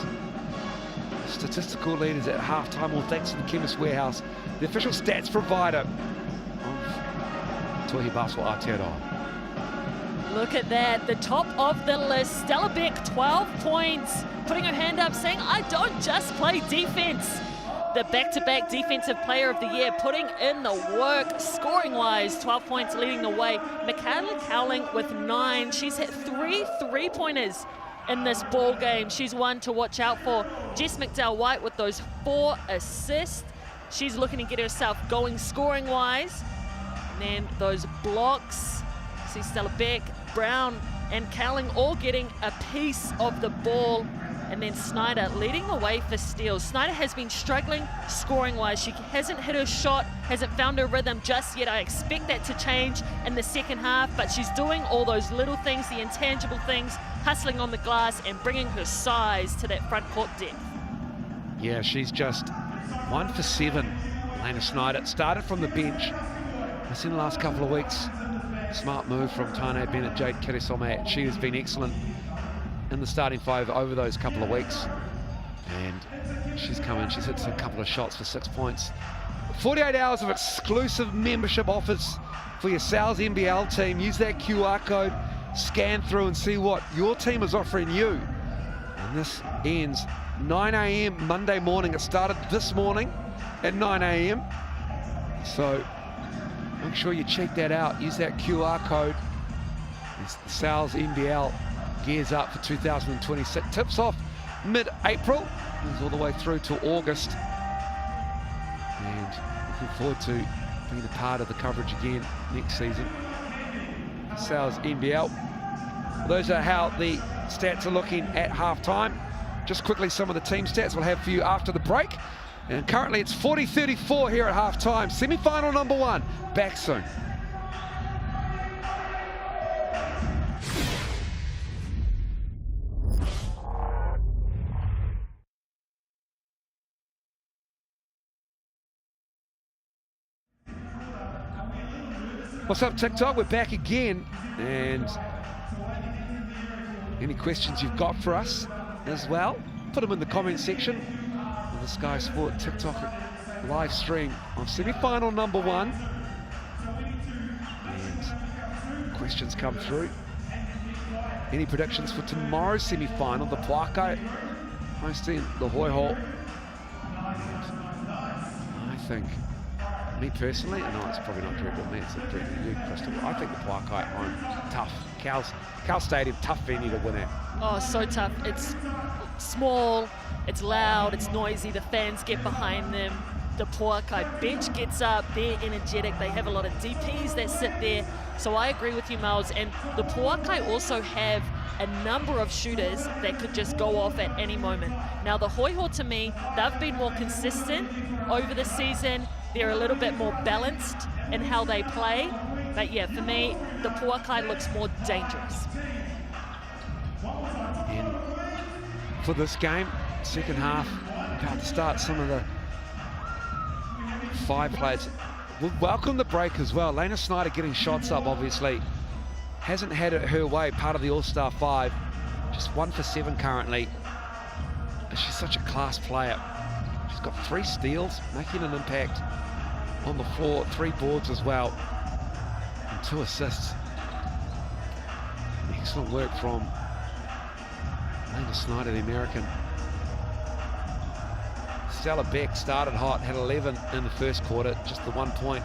statistical leaders at halftime, all thanks to the Chemist Warehouse, the official stats provider of Tauihi Basketball Aotearoa. Look at that, the top of the list, Stella Beck, 12 points, putting her hand up saying, I don't just play defense. The back-to-back Defensive Player of the Year, putting in the work, scoring-wise, 12 points leading the way. Michaela Cowling with 9. She's hit 3 three-pointers in this ball game. She's one to watch out for. Jess McDowell-White with those 4 assists. She's looking to get herself going scoring-wise. And then those blocks. See Stella Beck, Brown, and Cowling all getting a piece of the ball. And then Snyder leading the way for steals. Snyder has been struggling scoring-wise. She hasn't hit her shot, hasn't found her rhythm just yet. I expect that to change in the second half, but she's doing all those little things, the intangible things, hustling on the glass and bringing her size to that front court depth. Yeah, she's just 1 for 7. Lena Snyder started from the bench. I've seen the last couple of weeks. Smart move from Tane Bennett, Jade Kirisome. She has been excellent in the starting 5 over those couple of weeks. And she's come in, she's hit a couple of shots for 6 points. 48 hours of exclusive membership offers for your Sal's NBL team. Use that QR code, scan through and see what your team is offering you. And this ends 9 a.m. Monday morning. It started this morning at 9 a.m. So make sure you check that out. Use that QR code. It's the Sal's NBL gears up for 2026. Tips off mid-April. Goes all the way through to August. And looking forward to being a part of the coverage again next season. Sal's NBL. Those are how the stats are looking at halftime. Just quickly, some of the team stats we'll have for you after the break. And currently it's 40-34 here at halftime. Semi-final number 1, back soon. What's up, TikTok? We're back again. And any questions you've got for us as well, put them in the comment section of the Sky Sport TikTok live stream of semi-final number 1. And questions come through. Any predictions for tomorrow's semi-final? The Puakai hosting the Hoi Ho. I think, me personally, I know it's probably not directed at me, it's directed at you, Crystal. I think the Puakai home, tough. Cal Stadium, tough venue to win at. Oh, so tough. It's small, it's loud, it's noisy, the fans get behind them. The Puakai bench gets up, they're energetic, they have a lot of DPs that sit there. So I agree with you, Miles, and the Puakai also have a number of shooters that could just go off at any moment. Now the Hoi Ho, to me, they've been more consistent over the season. They're a little bit more balanced in how they play. But yeah, for me, the Puakai looks more dangerous. And for this game, second half, about to start, some of the 5 players will welcome the break as well. Lena Snyder getting shots up, obviously. Hasn't had it her way, part of the All-Star 5. Just 1 for 7 currently. But she's such a class player. She's got 3 steals, making an impact on the floor, 3 boards as well, and 2 assists. Excellent work from Lena Snyder, the American. Stella Beck started hot, had 11 in the first quarter, just the 1 point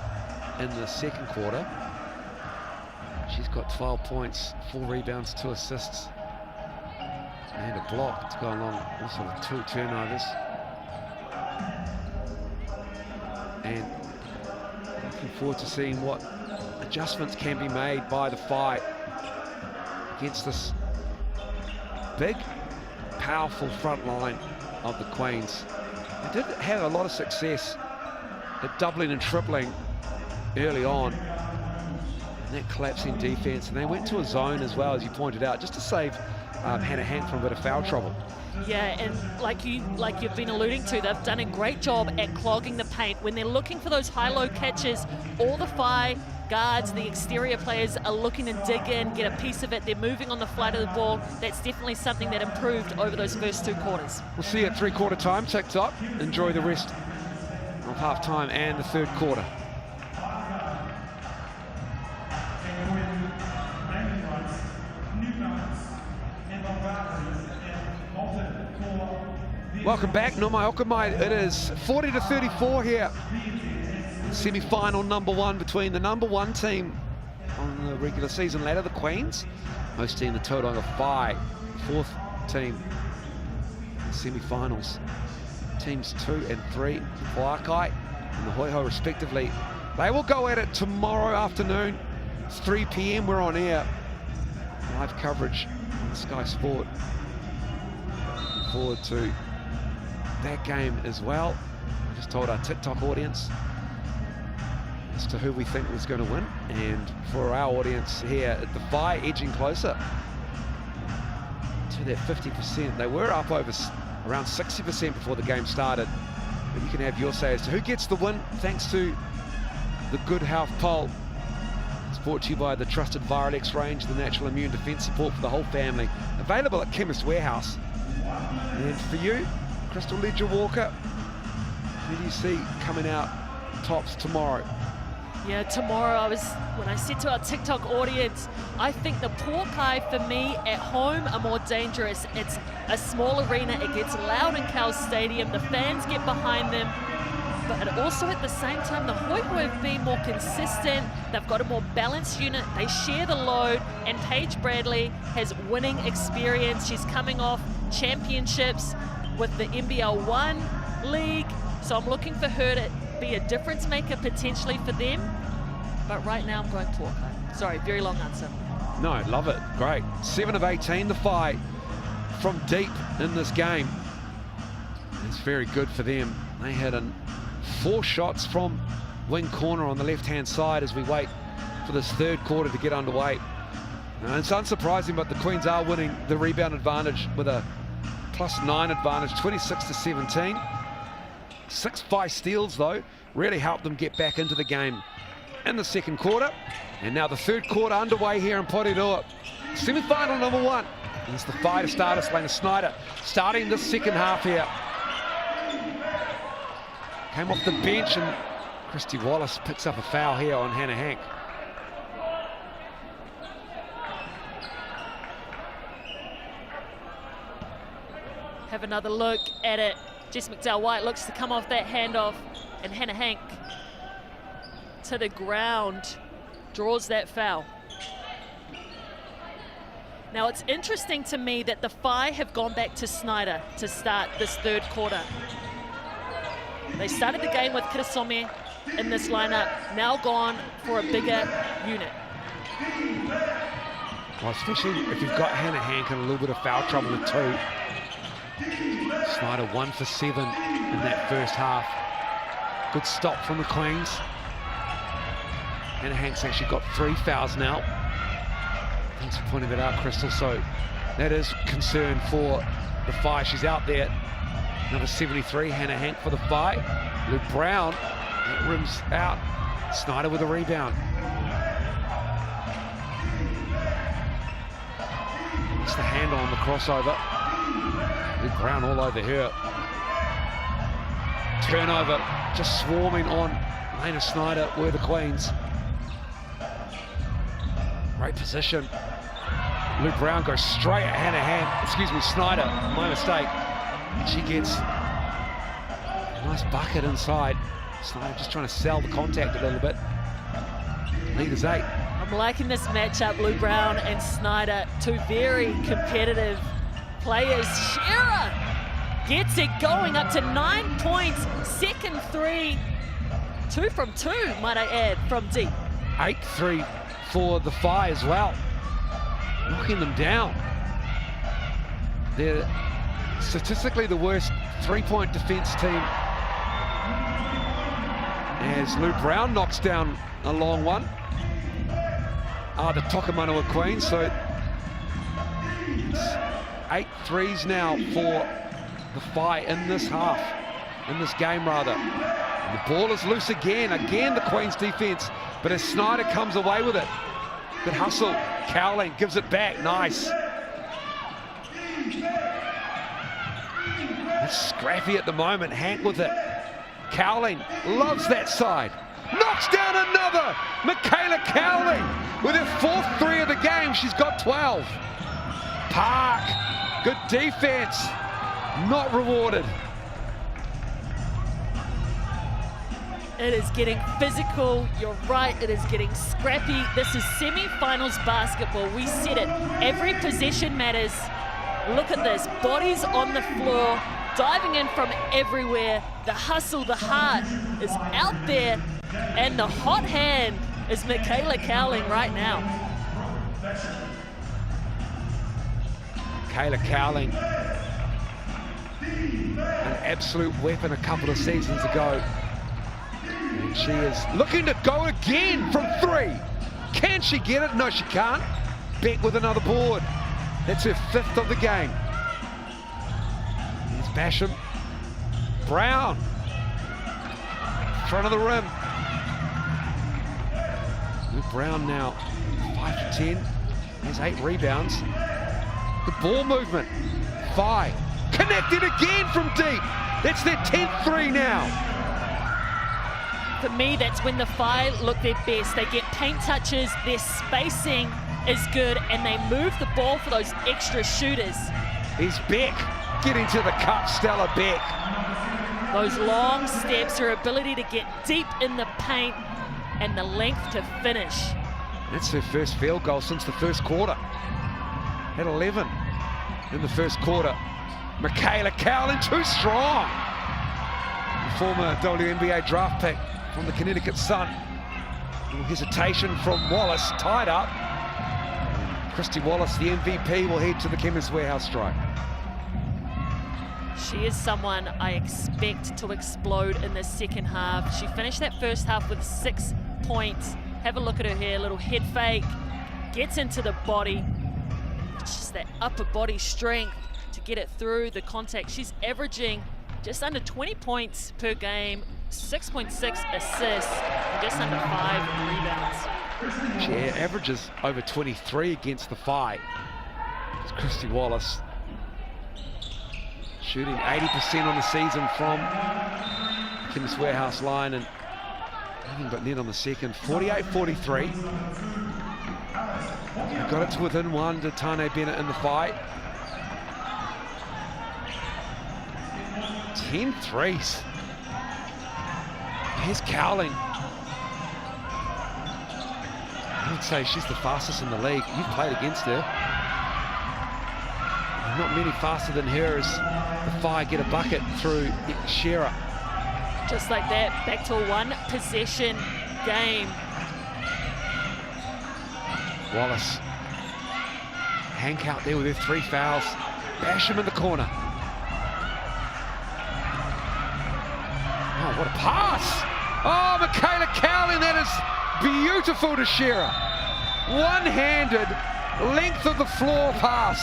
in the second quarter. She's got 12 points, 4 rebounds, 2 assists, and a block to go along, also with 2 turnovers. And looking forward to seeing what adjustments can be made by the Phi against this big, powerful front line of the Queens. They did have a lot of success at doubling and tripling early on, and that collapsing defense, and they went to a zone as well, as you pointed out, just to save Hannah Hank from a bit of foul trouble. Yeah, and like you've been alluding to, they've done a great job at clogging the paint. When they're looking for those high-low catches, all the Phi guards, the exterior players are looking to dig in, get a piece of it. They're moving on the flight of the ball. That's definitely something that improved over those first 2 quarters. We'll see you at 3/4 time, ticked up. Enjoy the rest of half time and the third quarter. Welcome back, Nomai Okamai. It is 40-34 here. Semi-final #1 between the #1 team on the regular season ladder, the Queens, hosting the Tauranga Whai, 4th team in semi-finals. Teams 2 and 3, Puakai and the Hoi Ho respectively. They will go at it tomorrow afternoon, 3 p.m. We're on air. Live coverage on Sky Sport. Looking forward to that game as well. I just told our TikTok audience as to who we think was going to win, and for our audience here at the Phi, edging closer to that 50%. They were up over around 60% before the game started, but you can have your say as to who gets the win, thanks to the Good Health Poll. It's brought to you by the trusted Virolex range, the natural immune defense support for the whole family, available at Chemist Warehouse. And for you, Crystal Ledger Walker, who do you see coming out tops tomorrow? Yeah, tomorrow when I said to our TikTok audience, I think the Puakai for me at home are more dangerous. It's a small arena, it gets loud in Cal Stadium, the fans get behind them, but also at the same time, the Hoi Ho have been more consistent, they've got a more balanced unit, they share the load, and Paige Bradley has winning experience. She's coming off championships with the NBL 1 league, so I'm looking for her to be a difference maker potentially for them, but right now I'm going Puakai. Sorry, very long answer. No, love it, great. 7 of 18, the Phi from deep in this game. It's very good for them. They had 4 shots from wing corner on the left-hand side as we wait for this third quarter to get underway. And it's unsurprising, but the Queens are winning the rebound advantage with a +9 advantage, 26-17. 6 Phi steals, though, really helped them get back into the game in the second quarter. And now the third quarter underway here in Porirua. Semi-final #1. And it's the Phi to start us, Lena Snyder, starting the second half here. Came off the bench, and Christy Wallace picks up a foul here on Hannah Hank. Have another look at it. Jess McDowell-White looks to come off that handoff, and Hannah Hank to the ground draws that foul. Now it's interesting to me that the Whai have gone back to Snyder to start this third quarter. They started the game with Kirasome in this lineup, now gone for a bigger unit. Well, especially if you've got Hannah Hank in a little bit of foul trouble with 2. Snyder 1 for 7 in that first half. Good stop from the Queens. Hannah Hank's actually got 3 fouls now. Thanks for pointing that out, Crystal. So that is concern for the Whai. She's out there. Number 73, Hannah Hank for the Whai. Luke Brown, that rims out. Snyder with a rebound. It's the handle on the crossover. Luke Brown all over her. Turnover, just swarming on Lena Snyder were the Queens. Great position. Luke Brown goes straight at Hannah Hank. Excuse me, Snyder, my mistake. She gets a nice bucket inside. Snyder just trying to sell the contact a little bit. Lead is 8. I'm liking this matchup, Luke Brown and Snyder, 2 very competitive players. Shearer gets it going up to 9 points. Second 3, 2 from 2, might I add, from deep. 8-3 for the Whai as well. Knocking them down. They're statistically the worst 3-point defense team. As Luke Brown knocks down a long one. The Tokomanawa Queens, so it's 8 threes now for the Whai in this half, in this game rather. And the ball is loose again the Queens defense, but as Snyder comes away with it, good hustle, Cowling gives it back, nice. It's scrappy at the moment, Hank with it. Cowling loves that side. Knocks down another! Michaela Cowling with her 4th 3 of the game. She's got 12. Park, good defense. Not rewarded. It is getting physical, you're right, it is getting scrappy. This is semi-finals basketball, we said it. Every possession matters. Look at this, bodies on the floor, diving in from everywhere. The hustle, the heart is out there, and the hot hand is Michaela Cowling right now. Michaela Cowling, an absolute weapon a couple of seasons ago. And she is looking to go again from 3. Can she get it? No, she can't. Beck with another board. That's her 5th of the game. Here's Basham. Brown. Front of the rim. Luke Brown now 5 for 10. Has 8 rebounds. The ball movement. Whai. Connected again from deep. That's their 10th 3 now. For me, that's when the Whai look their best. They get paint touches, their spacing is good, and they move the ball for those extra shooters. Here's Beck getting to the cup, Stella Beck. Those long steps, her ability to get deep in the paint, and the length to finish. That's her first field goal since the first quarter. At 11 in the first quarter. Michaela Cowling, too strong. The former WNBA draft pick from the Connecticut Sun. A little hesitation from Wallace, tied up. Christy Wallace, the MVP, will head to the Chemist Warehouse strike. She is someone I expect to explode in the second half. She finished that first half with 6 points. Have a look at her here, little head fake, gets into the body. It's just that upper body strength to get it through the contact. She's averaging just under 20 points per game, 6.6 assists, and just under 5 rebounds. She averages over 23 against the Whai. It's Christy Wallace. Shooting 80% on the season from Chemist Warehouse line, and nothing but net on the second. 48-43. Got it to within 1 to Tane Bennett in the fight. 10 threes. Here's Cowling. I would say she's the fastest in the league. You've played against her. Not many faster than her as the Phi get a bucket through Shearer. Just like that, back to a one-possession game. Wallace. Hank out there with her 3 fouls. Basham in the corner. Oh, what a pass! Oh, Michaela Cowling, that is beautiful to Shearer. One-handed, length of the floor pass.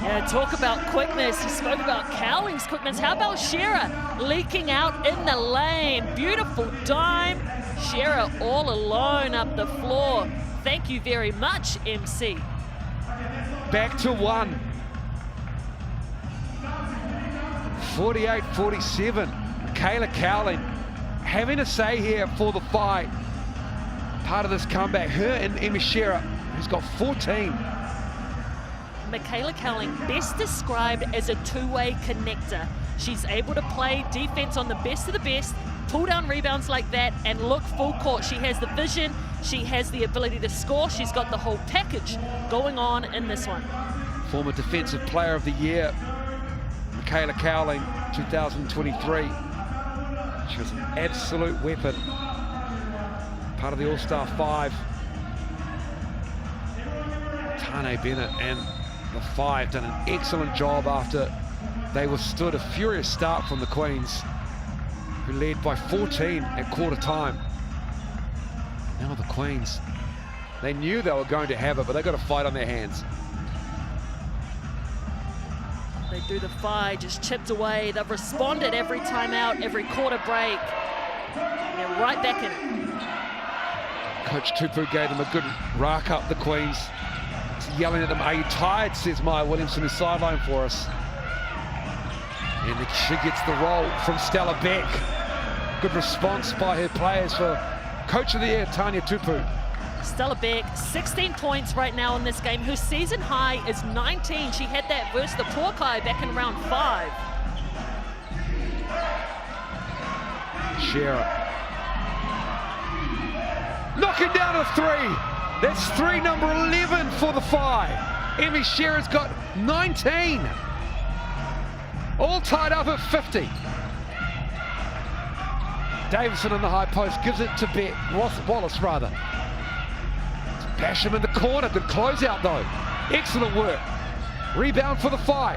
Yeah, talk about quickness. You spoke about Cowling's quickness. How about Shearer leaking out in the lane? Beautiful dime. Shearer all alone up the floor. Thank you very much, MC. Back to 1. 48-47. Michaela Cowling having a say here for the Phi. Part of this comeback. Her and Emmy Shearer, who's got 14. Michaela Cowling, best described as a two-way connector. She's able to play defense on the best of the best, pull down rebounds like that, and look full court. She has the vision, she has the ability to score, she's got the whole package going on in this one. Former Defensive Player of the Year, Michaela Cowling, 2023. She was an absolute weapon. Part of the All-Star 5. Tane Bennett and the Phi have done an excellent job after they withstood a furious start from the Queens, who led by 14 at quarter time. Now the Queens, they knew they were going to have it, but they got to fight on their hands. They do the Phi, just chipped away. They've responded every time out, every quarter break. They're right back in it. Coach Tupu gave them a good rack up, the Queens. He's yelling at them, "Are you tired?" says Maya Williamson, who's sideline for us. And she gets the roll from Stella Beck. Good response by her players for Coach of the Year, Tanya Tupu. Stella Beck, 16 points right now in this game. Her season high is 19. She had that versus the Porkai back in round 5. Shearer. Knocking down a 3. That's 3 number 11 for the Phi. Emmy Shearer's got 19. All tied up at 50. Davison in the high post gives it to Wallace rather. Basham in the corner, good closeout though. Excellent work. Rebound for the Phi.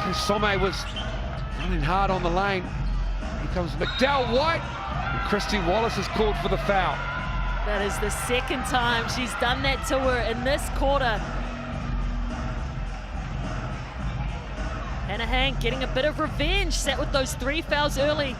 Kusome was running hard on the lane. Here comes McDowell White. And Christy Wallace is called for the foul. That is the second time she's done that to her in this quarter. Hannah Hank getting a bit of revenge, sat with those 3 fouls early.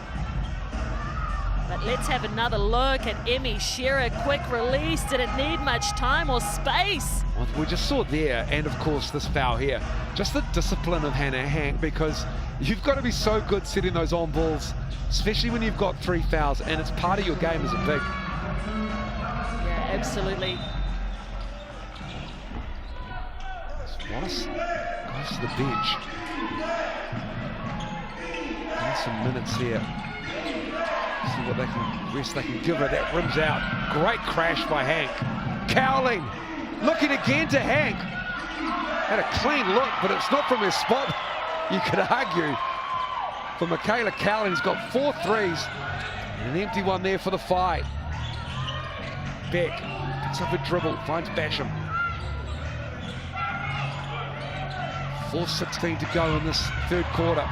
But let's have another look at Emmy Shearer. Quick release, didn't need much time or space. Well, we just saw there, and of course this foul here. Just the discipline of Hannah Hank, because you've got to be so good setting those on balls, especially when you've got 3 fouls, and it's part of your game as a big. Yeah, absolutely. Wallace goes to the bench. Getting some minutes here. See what rest they can give her. That rims out. Great crash by Hank. Cowling looking again to Hank. Had a clean look, but it's not from his spot. You could argue. For Michaela Cowling, he's got 4 threes. And an empty one there for the Phi. Beck picks up a dribble, finds Basham. 4:16 to go in this third quarter.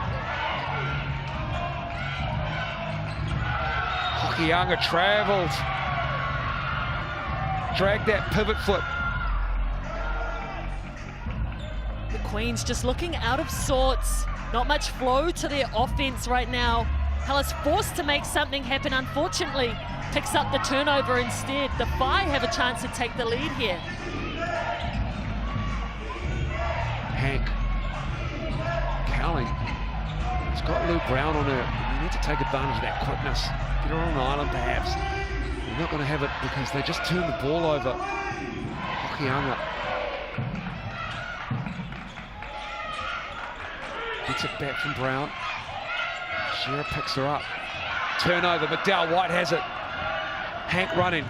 Hokianga travelled. Dragged that pivot foot. The Queens just looking out of sorts. Not much flow to their offense right now. Hellas forced to make something happen, unfortunately. Picks up the turnover instead. The Phi have a chance to take the lead here. Hank. Cowling. It's got Lou Brown on her. You need to take advantage of that quickness. Get her on an island perhaps. You're not going to have it because they just turned the ball over. Hokianga. Gets it back from Brown. Shearer picks her up. Turnover, McDowell White has it. Hank running.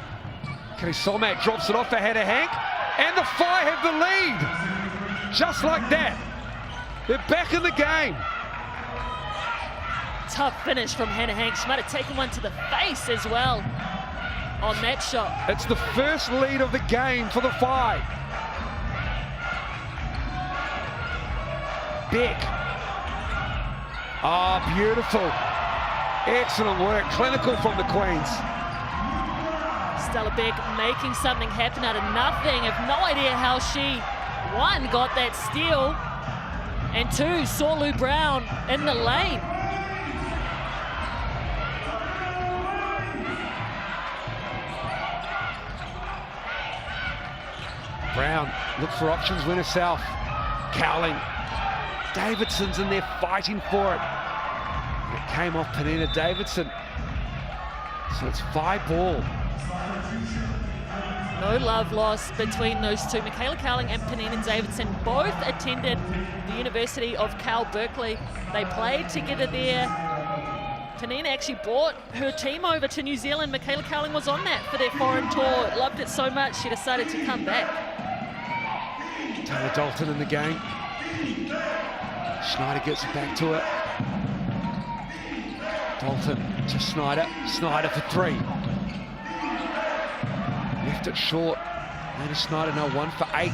Kenny Solmak drops it off ahead of Hank. And the Phi have the lead. Just like that. They're back in the game. Tough finish from Hannah Hank. She might have taken one to the face as well on that shot. It's the first lead of the game for the Phi. Beck. Oh, beautiful. Excellent work. Clinical from the Queens. Stella Beck making something happen out of nothing. Have no idea how she, one, got that steal, and two, saw Lou Brown in the lane. Brown, look for options, win herself. Cowling. Davidson's in there fighting for it. And it came off Penina Davidson. So it's 5 ball. No love lost between those two. Michaela Cowling and Penina Davidson both attended the University of Cal Berkeley. They played together there. Penina actually brought her team over to New Zealand. Michaela Cowling was on that for their foreign tour. Loved it so much, she decided to come back. Taylor Dalton in the game. Schneider gets it back to it. Dalton to Schneider. Schneider for 3. Left it short. Lena Schneider now 1 for 8.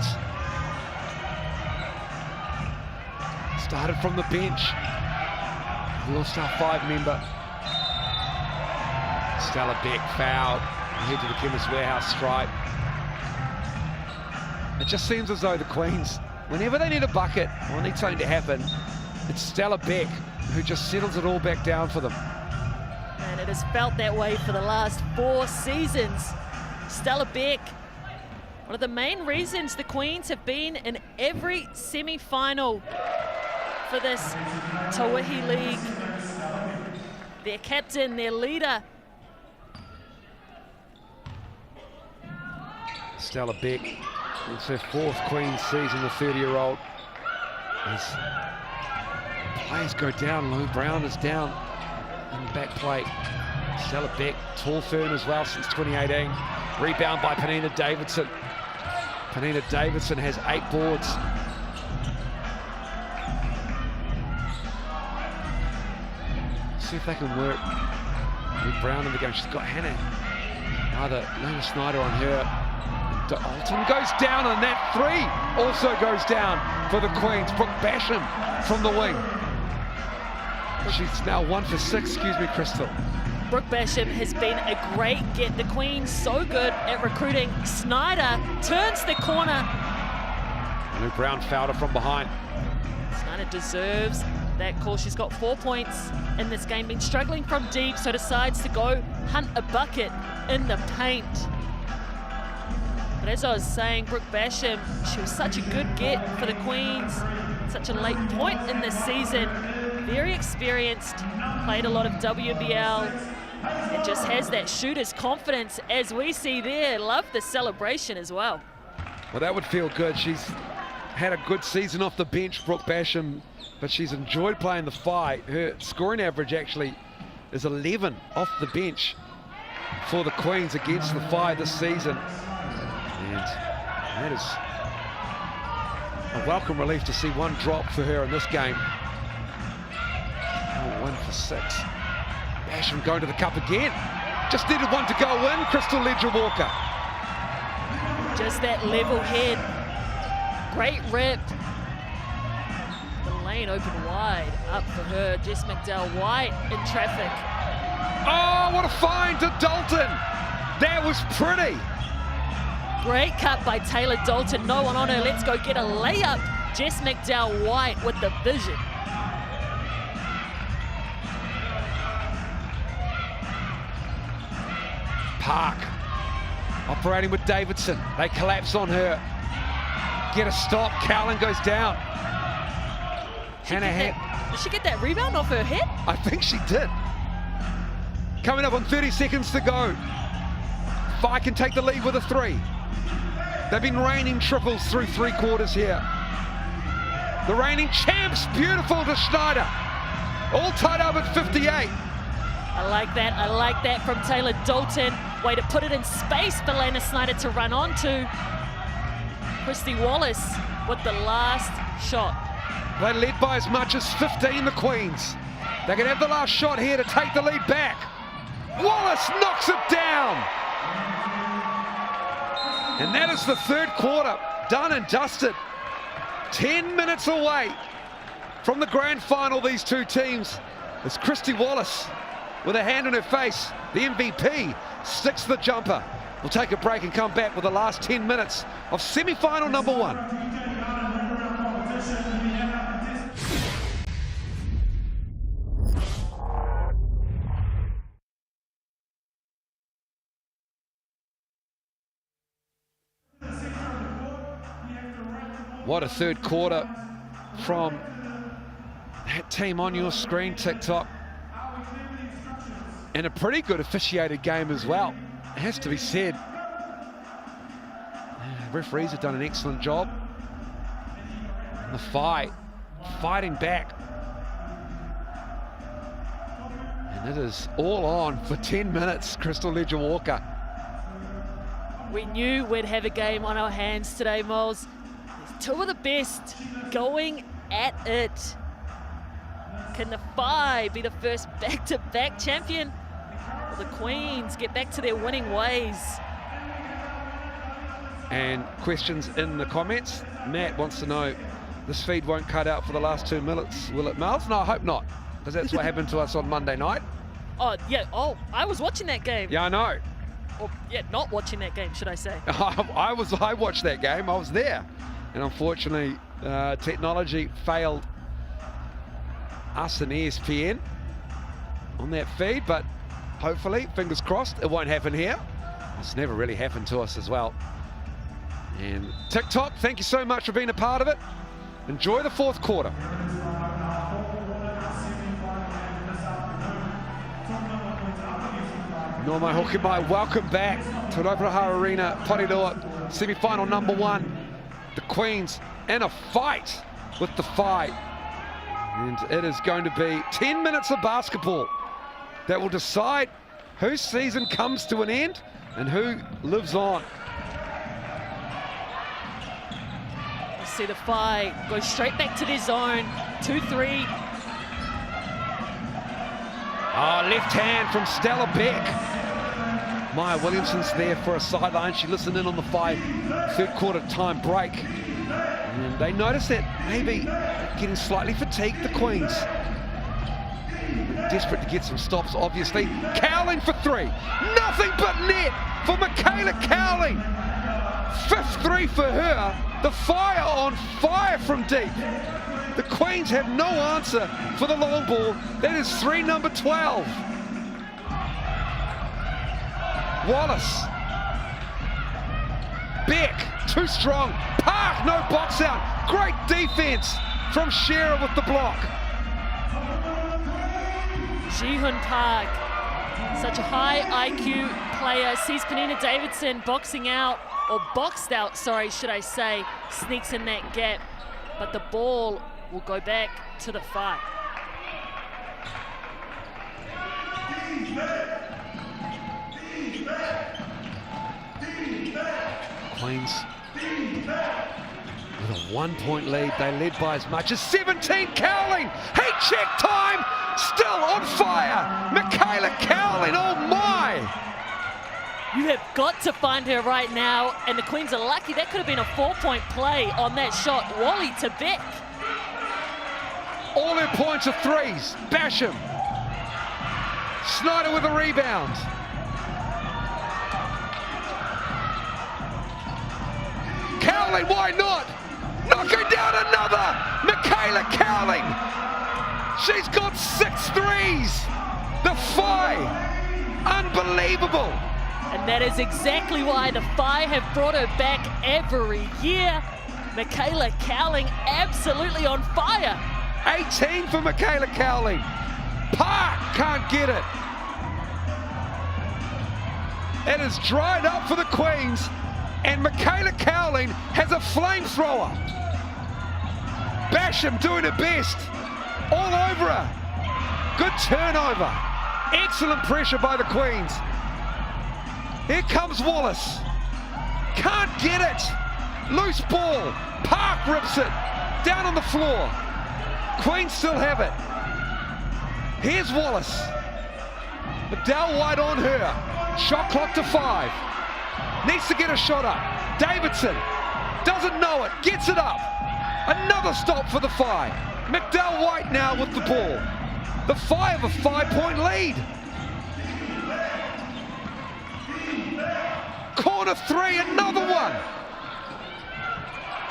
Started from the bench. The All-Star 5 member. Stella Beck fouled. Ahead to the Chemist Warehouse stripe. It just seems as though the Queens, whenever they need a bucket or need something to happen, it's Stella Beck who just settles it all back down for them. And it has felt that way for the last 4 seasons. Stella Beck, one of the main reasons the Queens have been in every semi-final for this Tauihi League. Their captain, their leader. Stella Beck, it's her 4th Queens season, the 30-year-old. As players go down, Lou Brown is down in the back plate. Stella Beck, tall fern as well since 2018. Rebound by Penina Davidson. Penina Davidson has 8 boards. See if they can work with Brown in the game. She's got Hannah, either Lena Schneider on her. Dalton goes down, and that 3 also goes down for the Queens. Brooke Basham from the wing. She's now 1 for 6, excuse me, Crystal. Brooke Basham has been a great get. The Queens so good at recruiting. Schneider turns the corner. Lou Brown fouled her from behind. Schneider deserves that call. She's got 4 points in this game, been struggling from deep, so decides to go hunt a bucket in the paint. But as I was saying, Brooke Basham, she was such a good get for the Queens, such a late point in this season. Very experienced, played a lot of WBL, and just has that shooter's confidence as we see there. Love the celebration as well. Well, that would feel good. She's had a good season off the bench, Brooke Basham, but she's enjoyed playing the Phi. Her scoring average actually is 11 off the bench for the Queens against the Phi this season. And that is a welcome relief to see 1 drop for her in this game. 1 for 6. Basham going to the cup again. Just needed 1 to go in, Crystal Ledger-Walker. Just that level head. Great rip. The lane open wide up for her. Jess McDowell White in traffic. Oh, what a find to Dalton. That was pretty. Great cut by Taylor Dalton. No one on her. Let's go get a layup. Jess McDowell White with the vision. Park operating with Davidson. They collapse on her. Get a stop. Cowling goes down. Did she get that rebound off her head? I think she did. Coming up on 30 seconds to go. Phi can take the lead with a 3. They've been raining triples through 3 quarters here. The reigning champs, beautiful to Schneider. All tied up at 58. I like that from Taylor Dalton. Way to put it in space for Lena Snyder to run onto. Christy Wallace with the last shot. They led by as much as 15, the Queens. They can have the last shot here to take the lead back. Wallace knocks it down. And that is the third quarter, done and dusted. 10 minutes away from the grand final, these two teams. It's Christy Wallace with a hand on her face. The MVP sticks the jumper. We'll take a break and come back with the last 10 minutes of semi-final number 1. What a third quarter from that team on your screen, TikTok. And a pretty good officiated game as well, it has to be said. Referees have done an excellent job. And the fighting back. And it is all on for 10 minutes, Crystal Ledger-Walker. We knew we'd have a game on our hands today, Moles. Two of the best going at it. Can the Phi be the first back-to-back champion? Will the Queens get back to their winning ways? And questions in the comments. Matt wants to know, this feed won't cut out for the last 2 minutes, will it, Miles? No, I hope not, because that's what happened to us on Monday night. Oh, yeah. Oh, I was watching that game. Yeah, I know. Or, yeah, not watching that game, should I say. I watched that game. I was there. And unfortunately, technology failed us and ESPN on that feed, but hopefully, fingers crossed, it won't happen here. It's never really happened to us as well. And TikTok, thank you so much for being a part of it. Enjoy the fourth quarter. No mai hoki mai, welcome back to Te Rauparaha Arena, Porirua, semi-final number 1. The Queens in a fight with the Phi. And it is going to be 10 minutes of basketball that will decide whose season comes to an end and who lives on. You see the Phi go straight back to their zone. 2-3. Oh, left hand from Stella Beck. Maya Williamson's there for a sideline. She listened in on the third quarter time break. And they noticed that maybe getting slightly fatigued, the Queens. Desperate to get some stops, obviously. Cowling for 3. Nothing but net for Michaela Cowling. 5th 3 for her. The Fire on fire from deep. The Queens have no answer for the long ball. That is 3, number 12. Wallace. Beck, too strong. Park, no box out. Great defense from Shearer with the block. Ji-Hun Park, such a high IQ player, sees Penina Davidson boxing out, or boxed out, sorry, should I say, sneaks in that gap, but the ball will go back to the Phi. Queens with a 1-point lead. They led by as much as 17. Cowling, heat check time, still on fire. Michaela Cowling, oh my! You have got to find her right now, and the Queens are lucky. That could have been a 4-point play on that shot. Wally to Beck. All her points are 3s. Basham. Snyder with a rebound. Cowling, why not? Knocking down another! Michaela Cowling! She's got 6 threes! The Phi! Unbelievable! And that is exactly why the Phi have brought her back every year. Michaela Cowling absolutely on fire. 18 for Michaela Cowling. Park can't get it. It is dried up for the Queens, and Michaela Cowling has a flamethrower. Basham doing her best. All over her. Good turnover. Excellent pressure by the Queens. Here comes Wallace. Can't get it. Loose ball. Park rips it. Down on the floor. Queens still have it. Here's Wallace. Adele White on her. Shot clock to 5. Needs to get a shot up. Davidson doesn't know it. Gets it up. Another stop for the Phi. McDowell White now with the ball. The Phi have a 5-point lead. Corner 3, another one.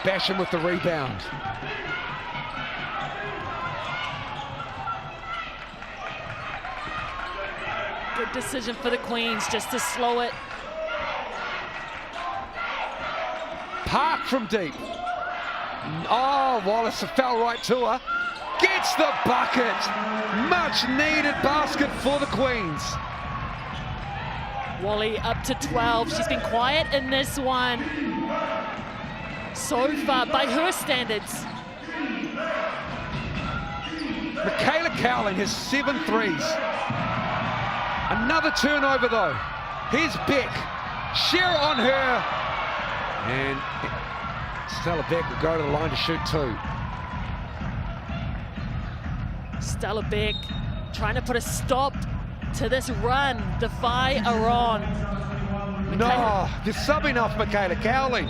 Basham with the rebound. Good decision for the Queens just to slow it. Park from deep. Oh, Wallace fell right to her. Gets the bucket. Much needed basket for the Queens. Wally up to 12. She's been quiet in this one so far by her standards. Michaela Cowling has 7 threes. Another turnover though. Here's Beck. Shearer on her. And Stella Beck will go to the line to shoot 2. Stella Beck trying to put a stop to this run. The Phi are on. No, they're subbing off Michaela Cowling.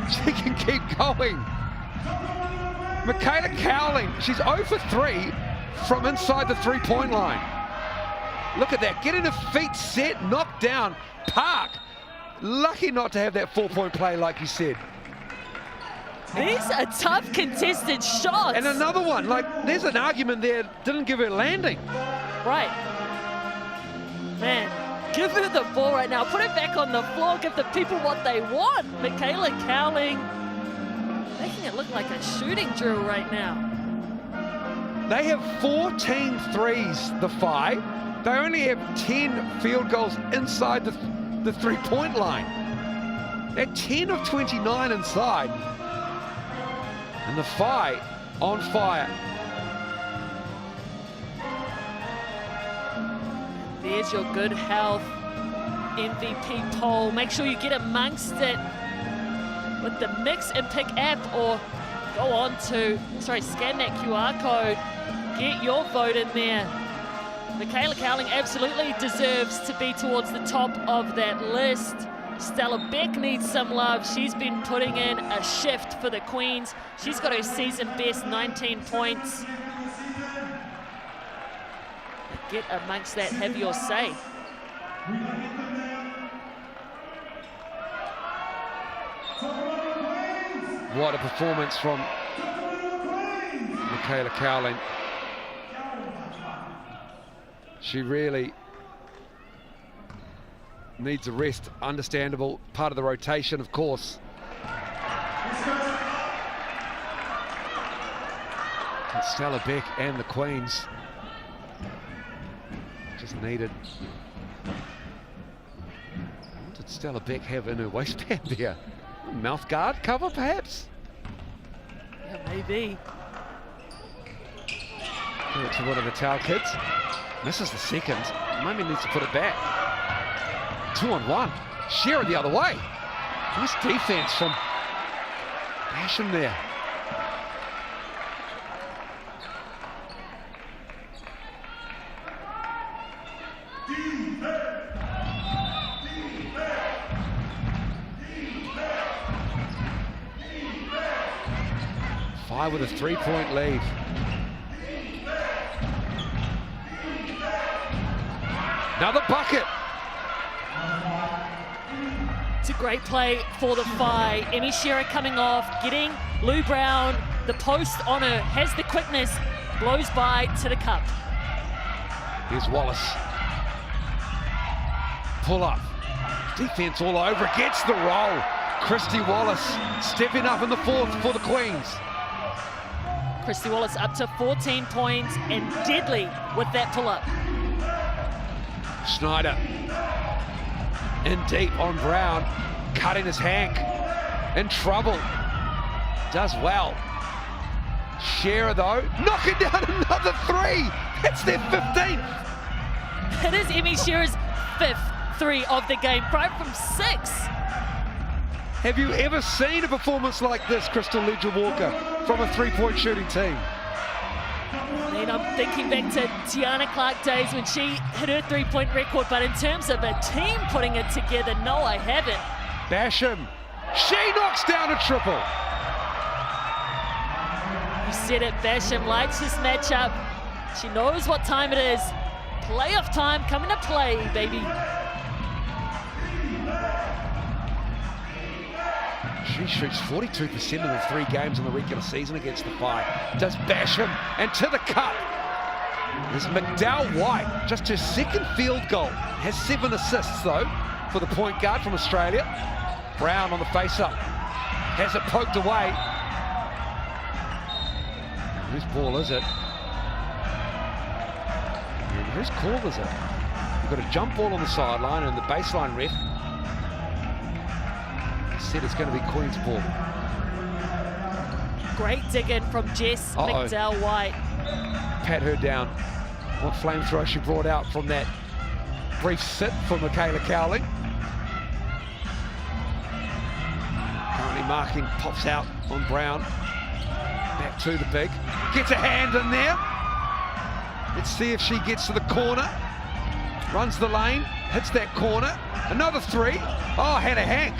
She can keep going. Michaela Cowling, she's 0 for 3 from inside the 3-point line. Look at that, getting her feet set, knocked down. Park, lucky not to have that 4-point play like you said. These are tough contested shots. And another one, like there's an argument there, didn't give her landing. Right. Man, give her the ball right now. Put it back on the floor, give the people what they want. Michaela Cowling making it look like a shooting drill right now. They have 14 threes, the Phi. They only have 10 field goals inside the 3-point line. They're 10 of 29 inside. And the Phi on fire. There's your good health MVP poll. Make sure you get amongst it with the Mix and Pick app, or go on to, scan that QR code. Get your vote in there. Michaela Cowling absolutely deserves to be towards the top of that list. Stella Beck needs some love. She's been putting in a shift for the Queens. She's got her season best 19 points. Get amongst that, have your say. What a performance from Michaela Cowling. She really needs a rest, understandable, part of the rotation, of course. And Stella Beck and the Queens just needed. What did Stella Beck have in her waistband there? Mouth guard cover, perhaps? Yeah, maybe. Give it to one of the Tau kids. Misses the second. Maybe needs to put it back. 2-on-1. Shearer the other way. Nice defense from Basham there. Phi with a 3-point lead. Another bucket. It's a great play for the Phi. Emmy Shearer coming off, getting Lou Brown, the post on her, has the quickness, blows by to the cup. Here's Wallace. Pull up. Defense all over, gets the roll. Christy Wallace stepping up in the 4th for the Queens. Christy Wallace up to 14 points and deadly with that pull-up. Schneider in deep on Brown, cutting his hank, in trouble, does well. Shearer though, knocking down another three. That's their 15th. It is Emmy Shearer's 5th 3 of the game, right from 6. Have you ever seen a performance like this, Crystal Ledger-Walker, from a three-point shooting team? I mean, I'm thinking back to Tiana Clark days when she hit her three-point record, but in terms of a team putting it together, no, I haven't. Basham, she knocks down a triple. You said it, Basham likes this matchup. She knows what time it is. Playoff time coming to play, baby. She shoots 42% in the 3 games in the regular season against the Phi. Does Basham, and to the cup. There's McDowell White, just her 2nd field goal. Has 7 assists though for the point guard from Australia. Brown on the face-up. Has it poked away. Whose ball is it? And whose call is it? You've got a jump ball on the sideline and the baseline ref said it's going to be Queen's ball. Great dig in from Jess McDowell White. Pat her down. What flamethrower she brought out from that brief sit for Michaela Cowling. Currently marking, pops out on Brown. Back to the big. Gets a hand in there. Let's see if she gets to the corner. Runs the lane, hits that corner. Another 3. Oh, had a Hank.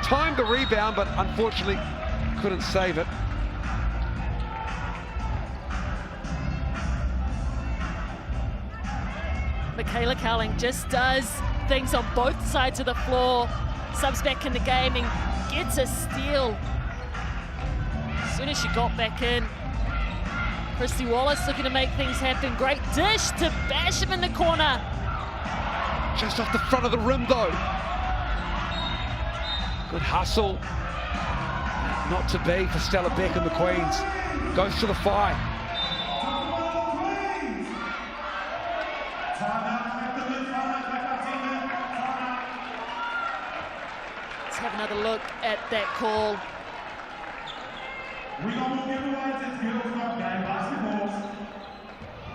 Timed the rebound, but unfortunately couldn't save it. Michaela Cowling just does things on both sides of the floor. Subs back in the game and gets a steal. As soon as she got back in, Christy Wallace looking to make things happen. Great dish to Basham in the corner. Just off the front of the rim though. Good hustle. Not to be for Stella Beck and the Queens. Goes to the Phi. Let's have another look at that call.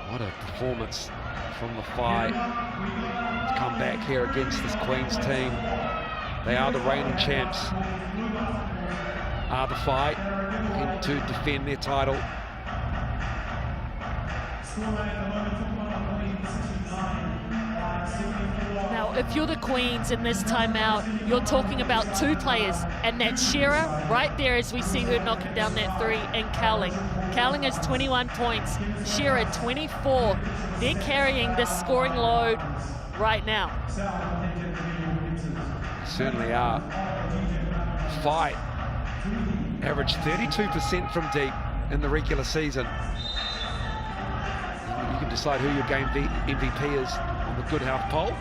What a performance from the Phi to come back here against this Queens team. They are the reigning champs. Are the Phi looking to defend their title. Now, if you're the Queens in this timeout, you're talking about 2 players, and that's Shearer right there as we see her knocking down that 3, and Cowling. Cowling has 21 points, Shearer 24. They're carrying this scoring load right now. Certainly are. Phi averaged 32% from deep in the regular season. You can decide who your game MVP is on the Good Health poll.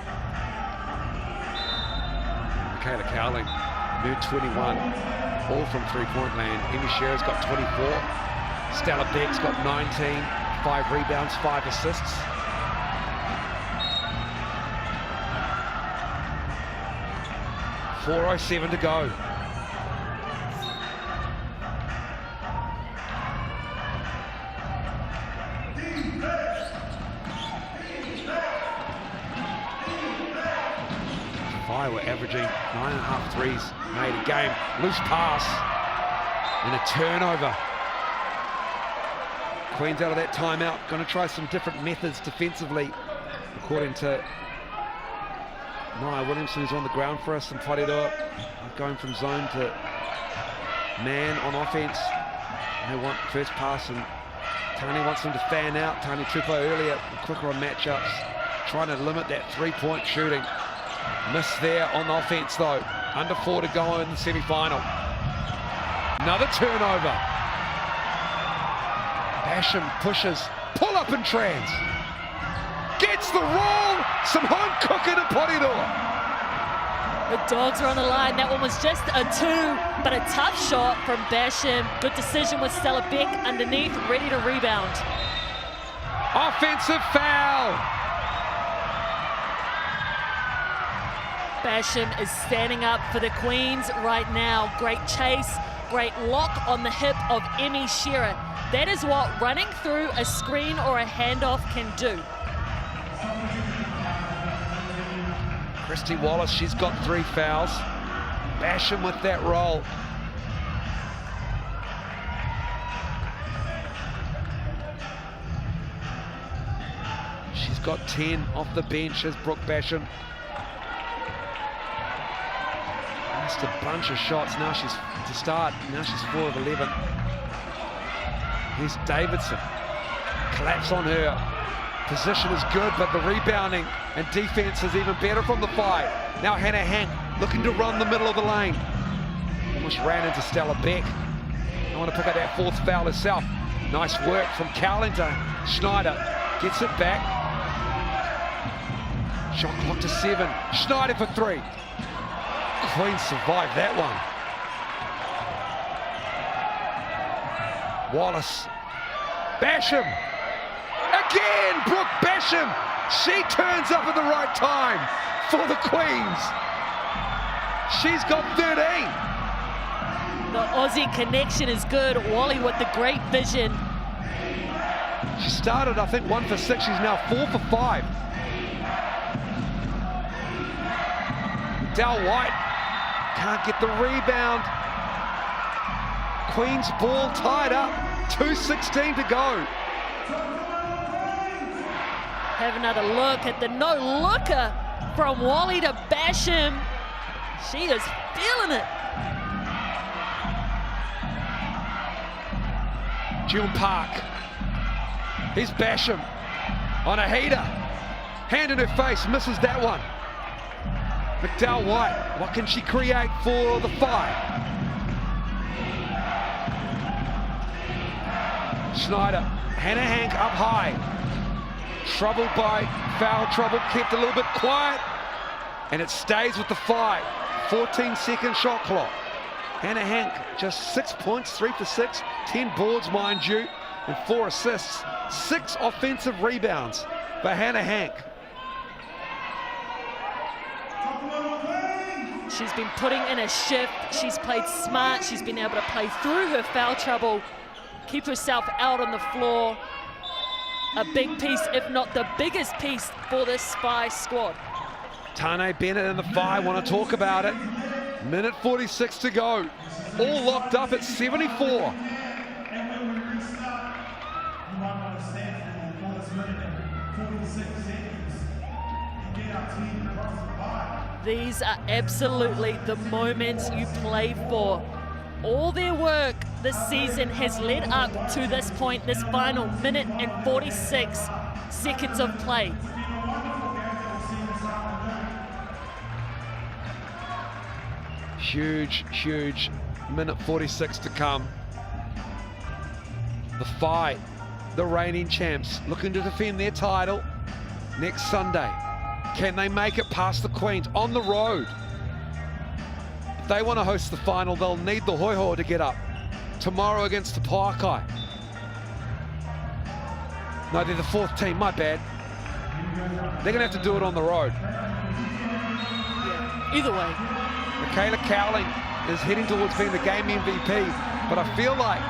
Michaela Cowling, new 21, all from three-point land. Emmy Shearer's got 24. Stella Beck's got 19, 5 rebounds, 5 assists. .407 to go. Phi were averaging 9.5 threes made a game. Loose pass and a turnover. Queens out of that timeout, going to try some different methods defensively, according to Nia Williamson, who's on the ground for us, and Whareroa going from zone to man on offense. They want first pass, and Tani wants them to fan out. Tani Tupo earlier, quicker on matchups, trying to limit that three-point shooting. Miss there on the offense though. Under 4 to go in the semi-final. Another turnover. Basham pushes, pull up and trans. Gets the roll, some home cooking at Whareroa. The Dogs are on the line. That one was just a 2, but a tough shot from Basham. Good decision with Stella Beck underneath, ready to rebound. Offensive foul. Basham is standing up for the Queens right now. Great chase, great lock on the hip of Emmy Shearer. That is what running through a screen or a handoff can do. Christy Wallace, she's got 3 fouls. Basham with that roll. She's got 10 off the bench as Brooke Basham. Missed a bunch of shots. Now she's, to start, now she's 4 of 11. Here's Davidson. Collapse on her. Position is good, but the rebounding and defense is even better from the 5. Now Hannah Hank looking to run the middle of the lane. Almost ran into Stella Beck. I want to pick up that 4th foul herself. Nice work from Cowling to Schneider. Gets it back. Shot clock to 7. Schneider for 3. Queens survived that one. Wallace. Basham. Again, Brooke Basham. She turns up at the right time for the Queens. She's got 13. The Aussie connection is good. Wally with the great vision. She started, I think, 1 for 6. She's now 4 for 5. Del White can't get the rebound. Queens ball tied up. 2:16 to go. Have another look at the no-looker from Wally to Basham. She is feeling it. June Park. Here's Basham on a heater. Hand in her face, misses that one. McDowell White, what can she create for the 5? Schneider, Hannah Hank up high. Troubled by foul trouble, kept a little bit quiet. And it stays with the 5. 14-second shot clock. Hannah Hank, just 6 points, 3 for 6, 10 boards, mind you, and 4 assists. 6 offensive rebounds for Hannah Hank. She's been putting in a shift. She's played smart. She's been able to play through her foul trouble, keep herself out on the floor. A big piece, if not the biggest piece, for this Spy squad. Tane Bennett in the 5, want to talk about it. Minute 46 to go. All locked up at 74. These are absolutely the moments you play for. All their work this season has led up to this point, this final minute and 46 seconds of play. Huge, huge minute 46 to come. The Phi, the reigning champs, looking to defend their title next Sunday. Can they make it past the Queens on the road? If they want to host the final, they'll need the Hoi Hoa to get up. Tomorrow against the Pauakai. No, they're the 4th team, my bad. They're going to have to do it on the road. Yeah, either way. Michaela Cowling is heading towards being the game MVP, but I feel like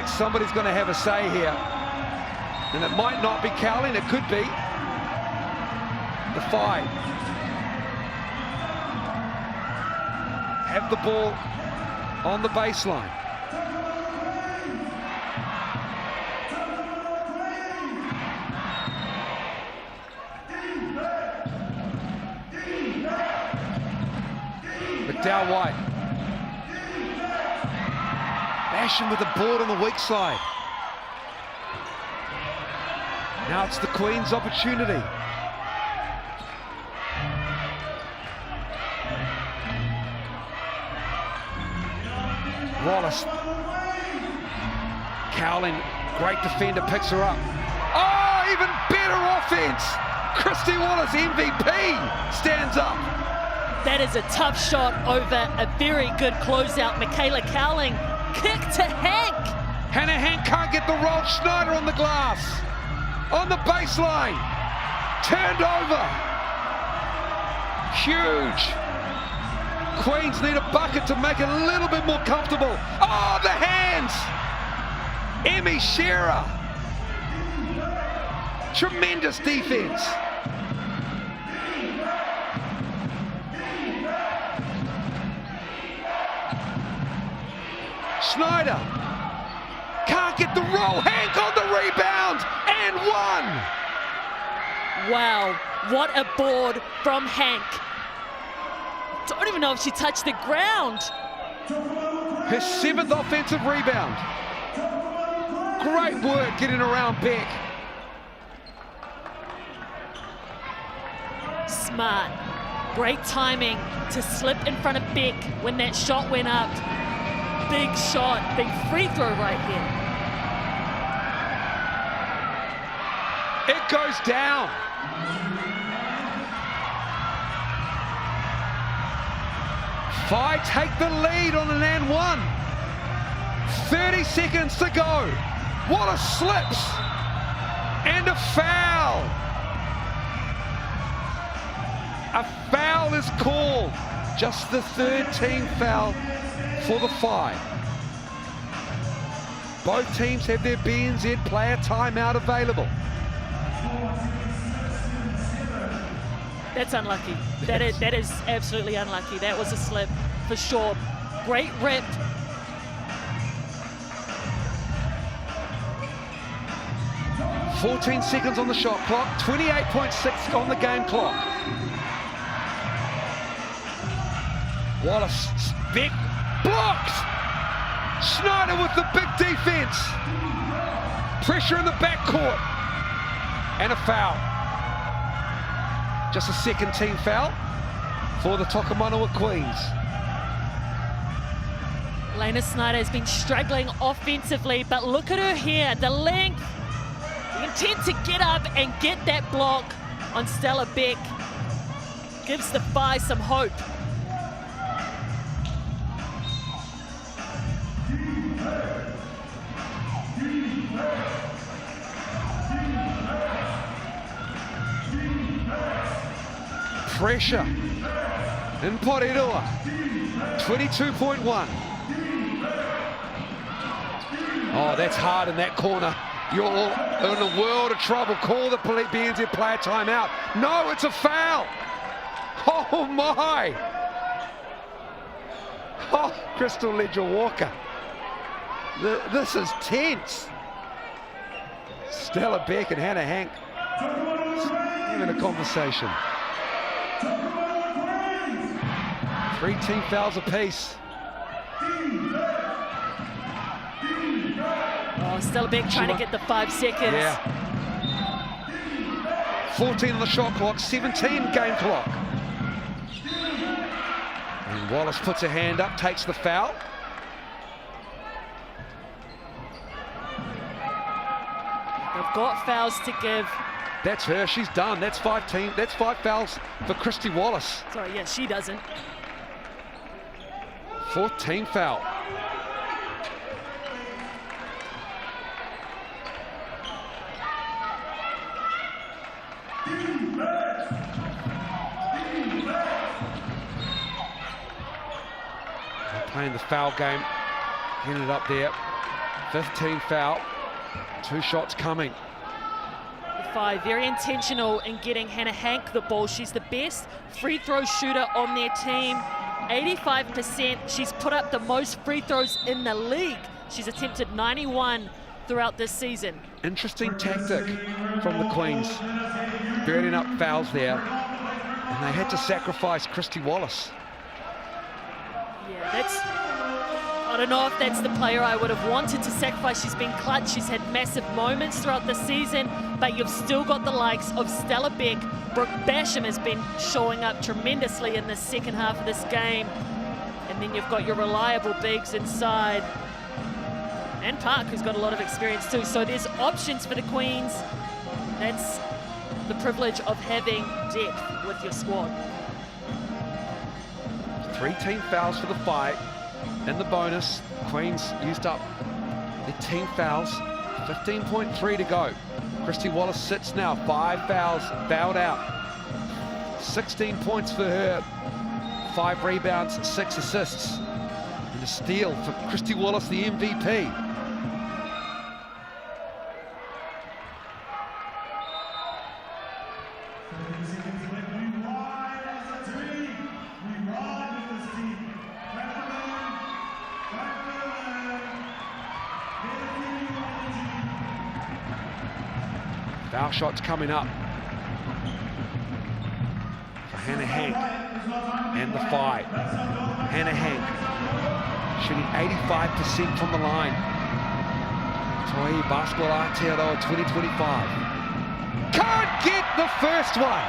somebody's going to have a say here. And it might not be Cowling, it could be the 5. Have the ball on the baseline. McDowell White. Basham with the board on the weak side. Now it's the Queen's opportunity. Wallace. Cowling, great defender, picks her up. Oh, even better offense. Christy Wallace, MVP, stands up. That is a tough shot over a very good closeout. Michaela Cowling, kick to Hank. Hannah Hank can't get the roll. Schneider on the glass. On the baseline. Turned over. Huge. Queens need a bucket to make it a little bit more comfortable. Oh, the hands. Emmy Shearer. Tremendous defense. Snyder can't get the roll. Hank on the rebound and one. Wow, what a board from Hank. Don't even know if she touched the ground. Her 7th offensive rebound. Great work getting around Beck. Smart. Great timing to slip in front of Beck when that shot went up. Big shot, big free throw right here. It goes down. Phi take the lead on an and one. 30 seconds to go. What a slips. And a foul. A foul is called. Just the 3rd team foul for the Phi. Both teams have their BNZ player timeout available. That's unlucky. That is absolutely unlucky. That was a slip for sure. Great rip. .14 seconds on the shot clock, 28.6 on the game clock. Wallace, Beck, blocked! Snyder with the big defense. Pressure in the backcourt. And a foul. Just a 2nd team foul for the Tokomanawa Queens. Lena Snyder has been struggling offensively, but look at her here, the length, the intent to get up and get that block on Stella Beck gives the Phi some hope. Pressure in Porirua, 22.1. Oh, that's hard in that corner. You're in a world of trouble. Call the BNZ player timeout. No, it's a foul. Oh my. Oh, Crystal Ledger-Walker. This is tense. Stella Beck and Hannah Hank having a conversation. 3 team fouls apiece. Oh, Stella Beck trying to get the 5 seconds. Yeah. 14 on the shot clock, 17 game clock. And Wallace puts her hand up, takes the foul. They've got fouls to give. That's her, she's done. That's 5 fouls for Christy Wallace. Sorry, yeah, she doesn't. 4th team foul. They're playing the foul game, getting it up there. 5th team foul, 2 shots coming. The Phi very intentional in getting Hannah Hank the ball. She's the best free throw shooter on their team. 85%. She's put up the most free throws in the league. She's attempted 91 throughout this season. Interesting tactic from the Queens, burning up fouls there, and they had to sacrifice Christy Wallace. Yeah, that's... I don't know if that's the player I would have wanted to sacrifice. She's been clutch. She's had massive moments throughout the season, but you've still got the likes of Stella Beck. Brooke Basham has been showing up tremendously in the 2nd half of this game. And then you've got your reliable bigs inside. And Park, who's got a lot of experience too. So there's options for the Queens. That's the privilege of having depth with your squad. 3 team fouls for the Phi. And the bonus, Queens used up their team fouls, 15.3 to go. Christy Wallace sits now, 5 fouls, fouled out. 16 points for her, 5 rebounds, 6 assists. And a steal for Christy Wallace, the MVP. Foul shots coming up for Hannah Hank and the Whai. Hannah Hank shooting 85% from the line. Tauihi Basketball Aotearoa 2025. Can't get the first one.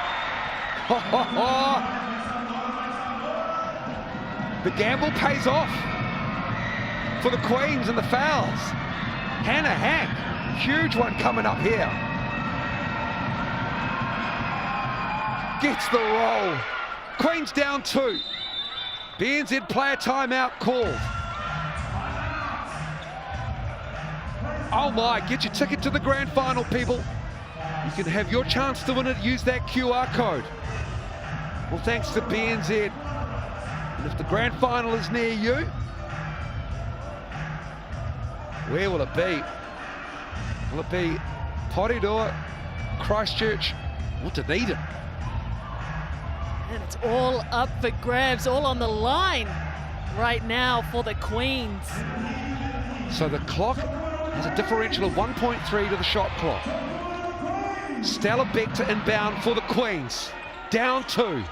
The gamble pays off for the Queens and the fouls. Hannah Hank, huge one coming up here. Gets the roll. Queens down 2. BNZ player timeout called. Oh my, get your ticket to the grand final, people. You can have your chance to win it. Use that QR code. Well, thanks to BNZ. And if the grand final is near you, where will it be? Will it be Porirua, Christchurch, or Dunedin? And it's all up for grabs, all on the line right now for the Queens. So the clock has a differential of 1.3 to the shot clock. Stella Beck to inbound for the Queens. Down 2.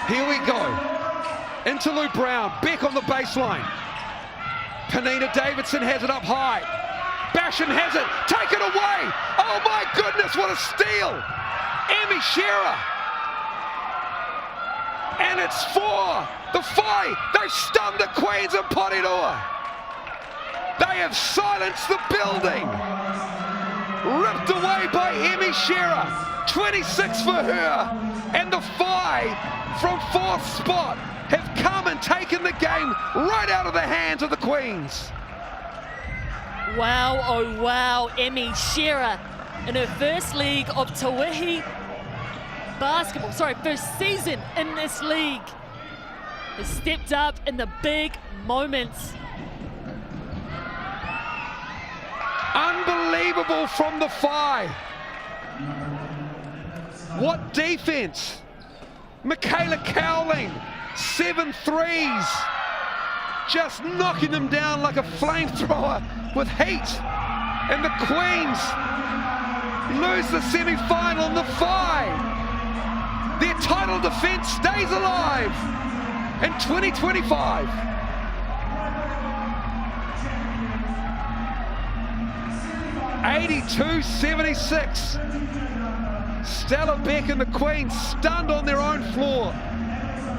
Here we go. Into Lou Brown. Beck on the baseline. Panina Davidson has it up high. Bashan has it. Take it away. Oh my goodness, what a steal. Emmy Shearer. And it's for the Whai. They've stunned the Queens of Porirua. They have silenced the building. Ripped away by Emmy Shearer. 26 for her. And the Whai from 4th spot have come and taken the game right out of the hands of the Queens. Wow, oh wow, Emmy Shearer in her first league of Tauihi Basketball, first season in this league, has stepped up in the big moments. Unbelievable from the Whai. What defense. Michaela Cowling, 7 threes. Just knocking them down like a flamethrower with heat. And the Queens lose the semi-final in the Whai. Their title defense stays alive in 2025. (82-76). Stella Beck and the Queens stunned on their own floor.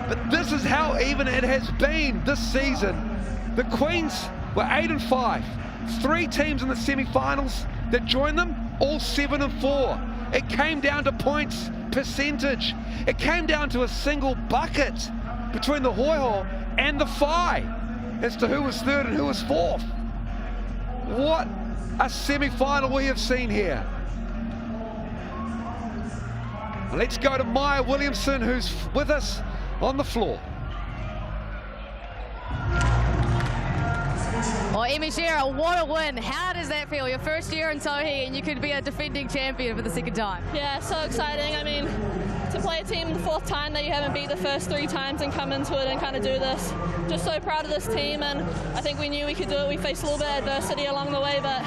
But this is how even it has been this season. The Queens were 8-5. 3 teams in the semi-finals that joined them, all 7-4. It came down to points percentage. It came down to a single bucket between the Hoiho and the Whai as to who was 3rd and who was 4th. What a semi-final we have seen here. Let's go to Maya Williamson, who's with us on the floor. Well, Emmy Shearer, what a win. How does that feel? Your first year in Tauihi and you could be a defending champion for the 2nd time. Yeah, so exciting. I mean, to play a team the 4th time that you haven't beat the first 3 times and come into it and kind of do this. Just so proud of this team, and I think we knew we could do it. We faced a little bit of adversity along the way, but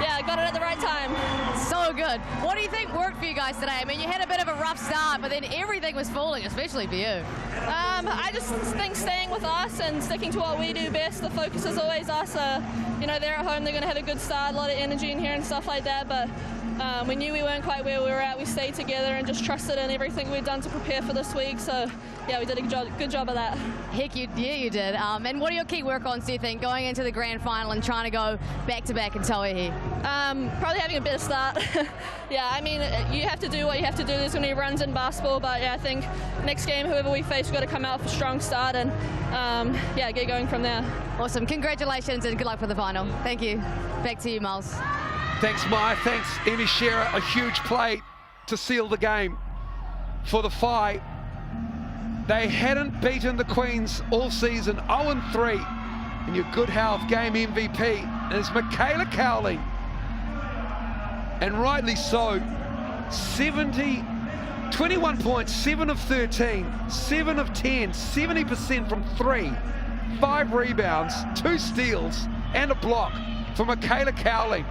yeah, got it at the right time. So good. What do you think worked for you guys today? I mean, you had a bit of a rough start, but then everything was falling, especially for you. I just think staying with us and sticking to what we do best. The focus is always us. You know, they're at home, they're going to have a good start, a lot of energy in here and stuff like that, but we knew we weren't quite where we were at. We stayed together and just trusted in everything we'd done to prepare for this week. So yeah, we did a good job of that. Heck, you did. And what are your key work-ons, do you think, going into the grand final and trying to go back-to-back in Tauihi? Probably having a better start. Yeah, I mean, you have to do what you have to do. There's going to be runs in basketball, but yeah, I think next game, whoever we face, we've got to come out with a strong start and yeah, get going from there. Awesome. Congratulations and good luck for the final. Thank you. Back to you, Miles. Thanks, Maya. Thanks, Emmy Shearer. A huge play to seal the game for the Whai. They hadn't beaten the Queens all season, 0-3. And your good health game MVP is Michaela Cowling. And rightly so. 21 points, 7 of 13, 7 of 10, 70% from 3, 5 rebounds, 2 steals, and a block for Michaela Cowling.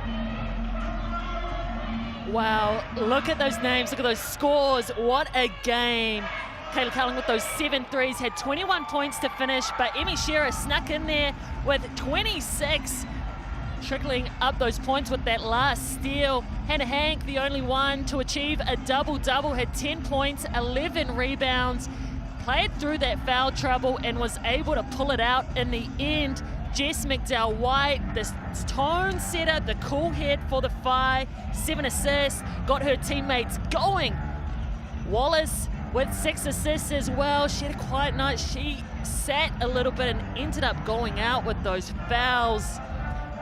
Wow, look at those names, look at those scores. What a game. Kayla Cowling with those 7 threes, had 21 points to finish, but Emmy Shearer snuck in there with 26, trickling up those points with that last steal. Hannah Hank, the only one to achieve a double-double, had 10 points, 11 rebounds, played through that foul trouble and was able to pull it out in the end. Jess McDowell-White, the tone setter, the cool head for the Phi, 7 assists, got her teammates going. Wallace with 6 assists as well. She had a quiet night. She sat a little bit and ended up going out with those fouls.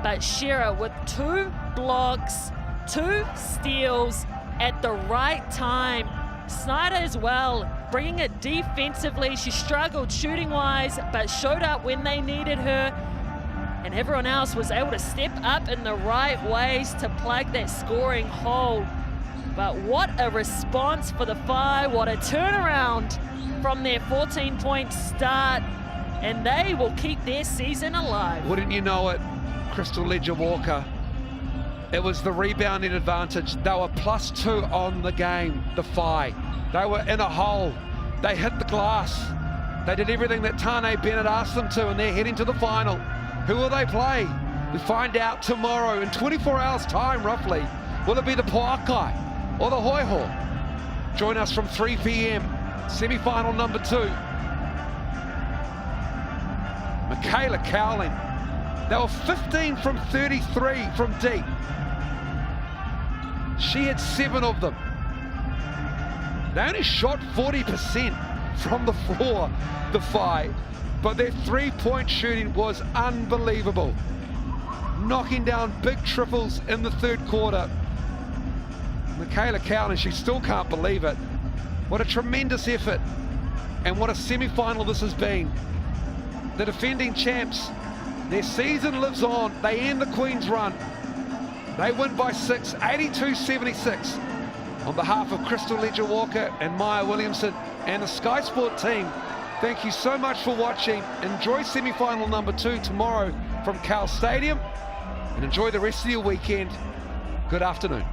But Shearer with 2 blocks, 2 steals at the right time. Snyder as well, bringing it defensively. She struggled shooting-wise, but showed up when they needed her. And everyone else was able to step up in the right ways to plug that scoring hole. But what a response for the Phi, what a turnaround from their 14-point start, and they will keep their season alive. Wouldn't you know it, Crystal Ledger-Walker? It was the rebounding advantage. They were +2 on the game, the Phi. They were in a hole. They hit the glass. They did everything that Tane Bennett asked them to, and they're heading to the final. Who will they play? We find out tomorrow in 24 hours time, roughly. Will it be the Poakai or the Hoiho? Join us from 3 p.m. Semi-final number 2. Michaela Cowling. They were 15 from 33 from deep. She had 7 of them. They only shot 40% from the floor, the Phi, but their 3-point shooting was unbelievable. Knocking down big triples in the 3rd quarter. Michaela Cowling, she still can't believe it. What a tremendous effort, and what a semi-final this has been. The defending champs, their season lives on. They end the Queen's run. They win by 6, 82-76. On behalf of Crystal Ledger-Walker and Maya Williamson and the Sky Sport team, thank you so much for watching. Enjoy semi-final number 2 tomorrow from Cal Stadium, and enjoy the rest of your weekend. Good afternoon.